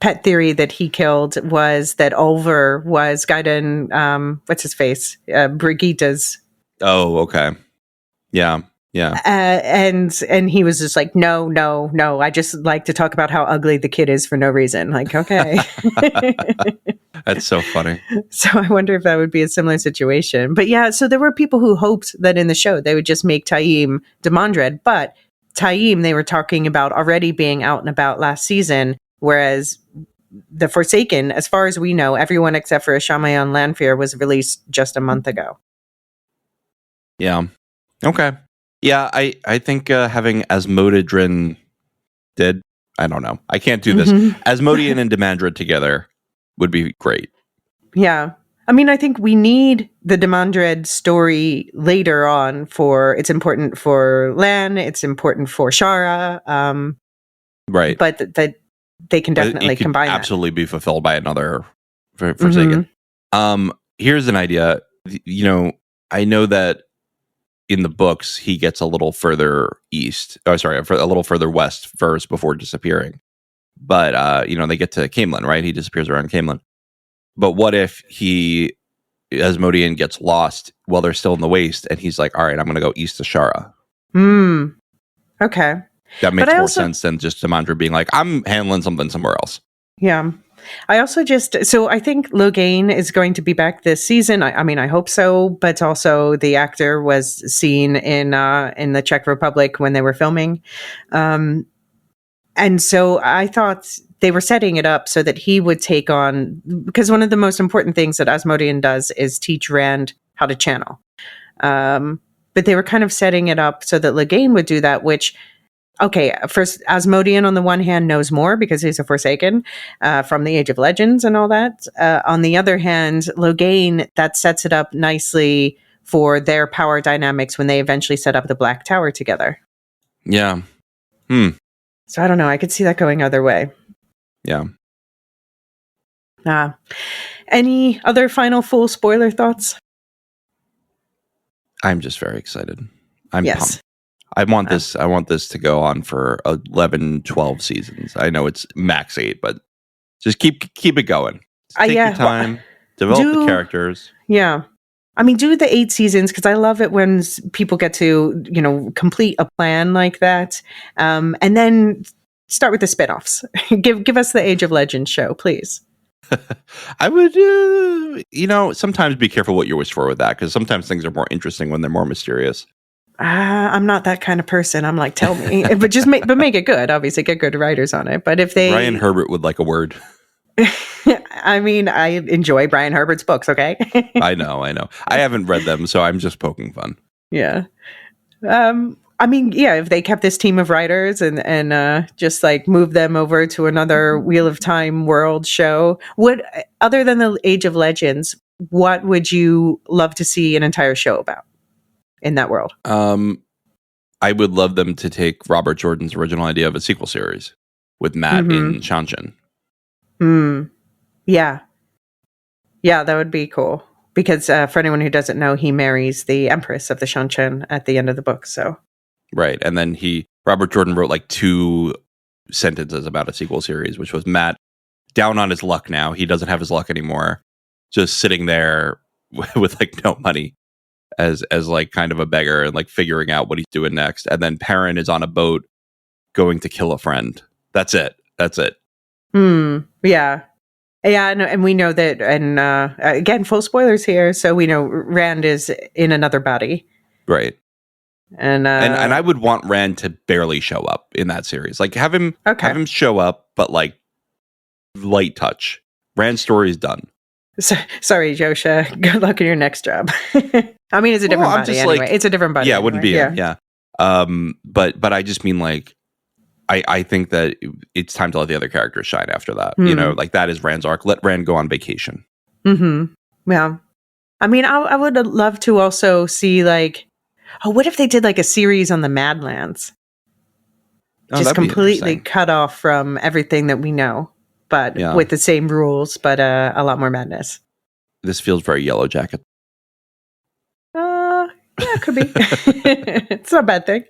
pet theory that he killed was that Ulver was Gaiden, what's his face? Brigitte's. Oh, okay. Yeah. And he was just like, no. I just like to talk about how ugly the kid is for no reason. Like, okay. That's so funny. So I wonder if that would be a similar situation. But yeah, so there were people who hoped that in the show they would just make Taim Demandred. But Taim, they were talking about already being out and about last season, whereas the Forsaken, as far as we know, everyone except for Shamayan Lanfear was released just a month ago. Yeah. Okay. Yeah, I think having Asmodedrin dead, I don't know. I can't do this. Asmodean and Demandred together would be great. Yeah. I mean, I think we need the Demandred story later on it's important for Lan, it's important for Shara. Right. But that they can definitely combine absolutely be fulfilled by another Forsaken. Here's an idea. I know that in the books, he gets a little further east. Oh, sorry, a little further west first before disappearing. But, they get to Camelin, right? He disappears around Camelin. But what if Asmodean gets lost while they're still in the waste, and he's like, all right, I'm going to go east to Shara. Okay. That makes more sense than just Demandred being like, I'm handling something somewhere else. Yeah. I also so I think Logain is going to be back this season. I mean, I hope so, but also the actor was seen in the Czech Republic when they were filming. And so I thought they were setting it up so that he would take on, because one of the most important things that Asmodean does is teach Rand how to channel. But they were kind of setting it up so that Logain would do that, which, okay, first, Asmodean on the one hand knows more because he's a Forsaken from the Age of Legends and all that. On the other hand, Logain, that sets it up nicely for their power dynamics when they eventually set up the Black Tower together. Yeah. So I don't know. I could see that going either way. Yeah. Any other final full spoiler thoughts? I'm just very excited. I'm pumped. I want this to go on for 11, 12 seasons. I know it's max 8, but just keep it going. Take your time, develop the characters. Yeah. I mean, do the 8 seasons, because I love it when people get to, complete a plan like that. And then start with the spinoffs. Give us the Age of Legends show, please. I would, sometimes be careful what you wish for with that, because sometimes things are more interesting when they're more mysterious. I'm not that kind of person. I'm like, tell me, but just make it good. Obviously, get good writers on it. But if Brian Herbert would like a word. I mean, I enjoy Brian Herbert's books. Okay. I know. I haven't read them, so I'm just poking fun. Yeah. I mean, yeah. If they kept this team of writers and just like move them over to another Wheel of Time world show, other than the Age of Legends, what would you love to see an entire show about in that world? I would love them to take Robert Jordan's original idea of a sequel series with Matt in Shanshan. Yeah. Yeah, that would be cool. Because for anyone who doesn't know, he marries the Empress of the Shanchen at the end of the book. So Right. And then Robert Jordan wrote like 2 sentences about a sequel series, which was Matt down on his luck now. He doesn't have his luck anymore. Just sitting there with like no money as like kind of a beggar and like figuring out what he's doing next. And then Perrin is on a boat going to kill a friend. That's it. Yeah. Yeah, and we know that, and again, full spoilers here. So we know Rand is in another body, Right? And I would want Rand to barely show up in that series. Like have him show up, but like light touch. Rand's story is done. Sorry, Josha. Good luck in your next job. I mean, it's a different body anyway. Like, it's a different body. Yeah, it wouldn't be. Yeah. But I just mean like. I think that it's time to let the other characters shine after that. You know, like that is Rand's arc. Let Rand go on vacation. Mm-hmm. Yeah. I mean, I would love to also see like, what if they did like a series on the Madlands? Just completely cut off from everything that we know, but with the same rules, but a lot more madness. This feels very Yellow Jacket. Yeah, it could be. It's not a bad thing.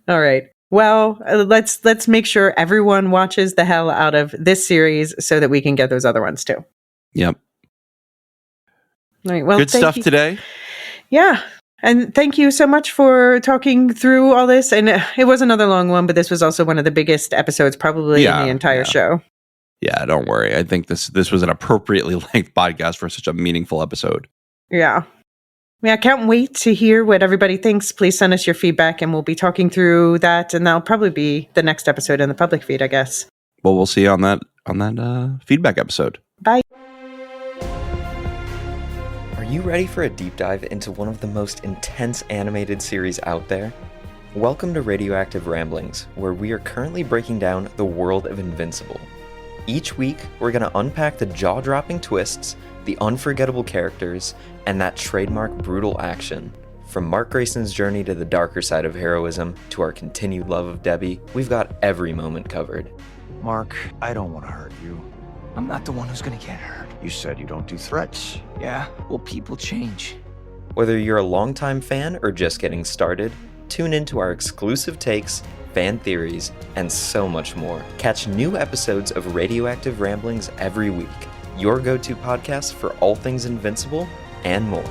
All right. Well, let's make sure everyone watches the hell out of this series so that we can get those other ones too. Yep. All right. Well, good stuff today. Yeah. And thank you so much for talking through all this. And it was another long one, but this was also one of the biggest episodes probably in the entire show. Yeah, don't worry. I think this was an appropriately length podcast for such a meaningful episode. Yeah. Yeah, I can't wait to hear what everybody thinks. Please send us your feedback, and we'll be talking through that, and that'll probably be the next episode in the public feed, I guess. Well, we'll see you on that feedback episode. Bye. Are you ready for a deep dive into one of the most intense animated series out there? Welcome to Radioactive Ramblings, where we are currently breaking down the world of Invincible. Each week, we're going to unpack the jaw-dropping twists, the unforgettable characters, and that trademark brutal action. From Mark Grayson's journey to the darker side of heroism to our continued love of Debbie, we've got every moment covered. Mark, I don't want to hurt you. I'm not the one who's gonna get hurt. You said you don't do threats. Yeah, well, people change. Whether you're a longtime fan or just getting started, tune into our exclusive takes, fan theories, and so much more. Catch new episodes of Radioactive Ramblings every week, your go-to podcast for all things Invincible and more.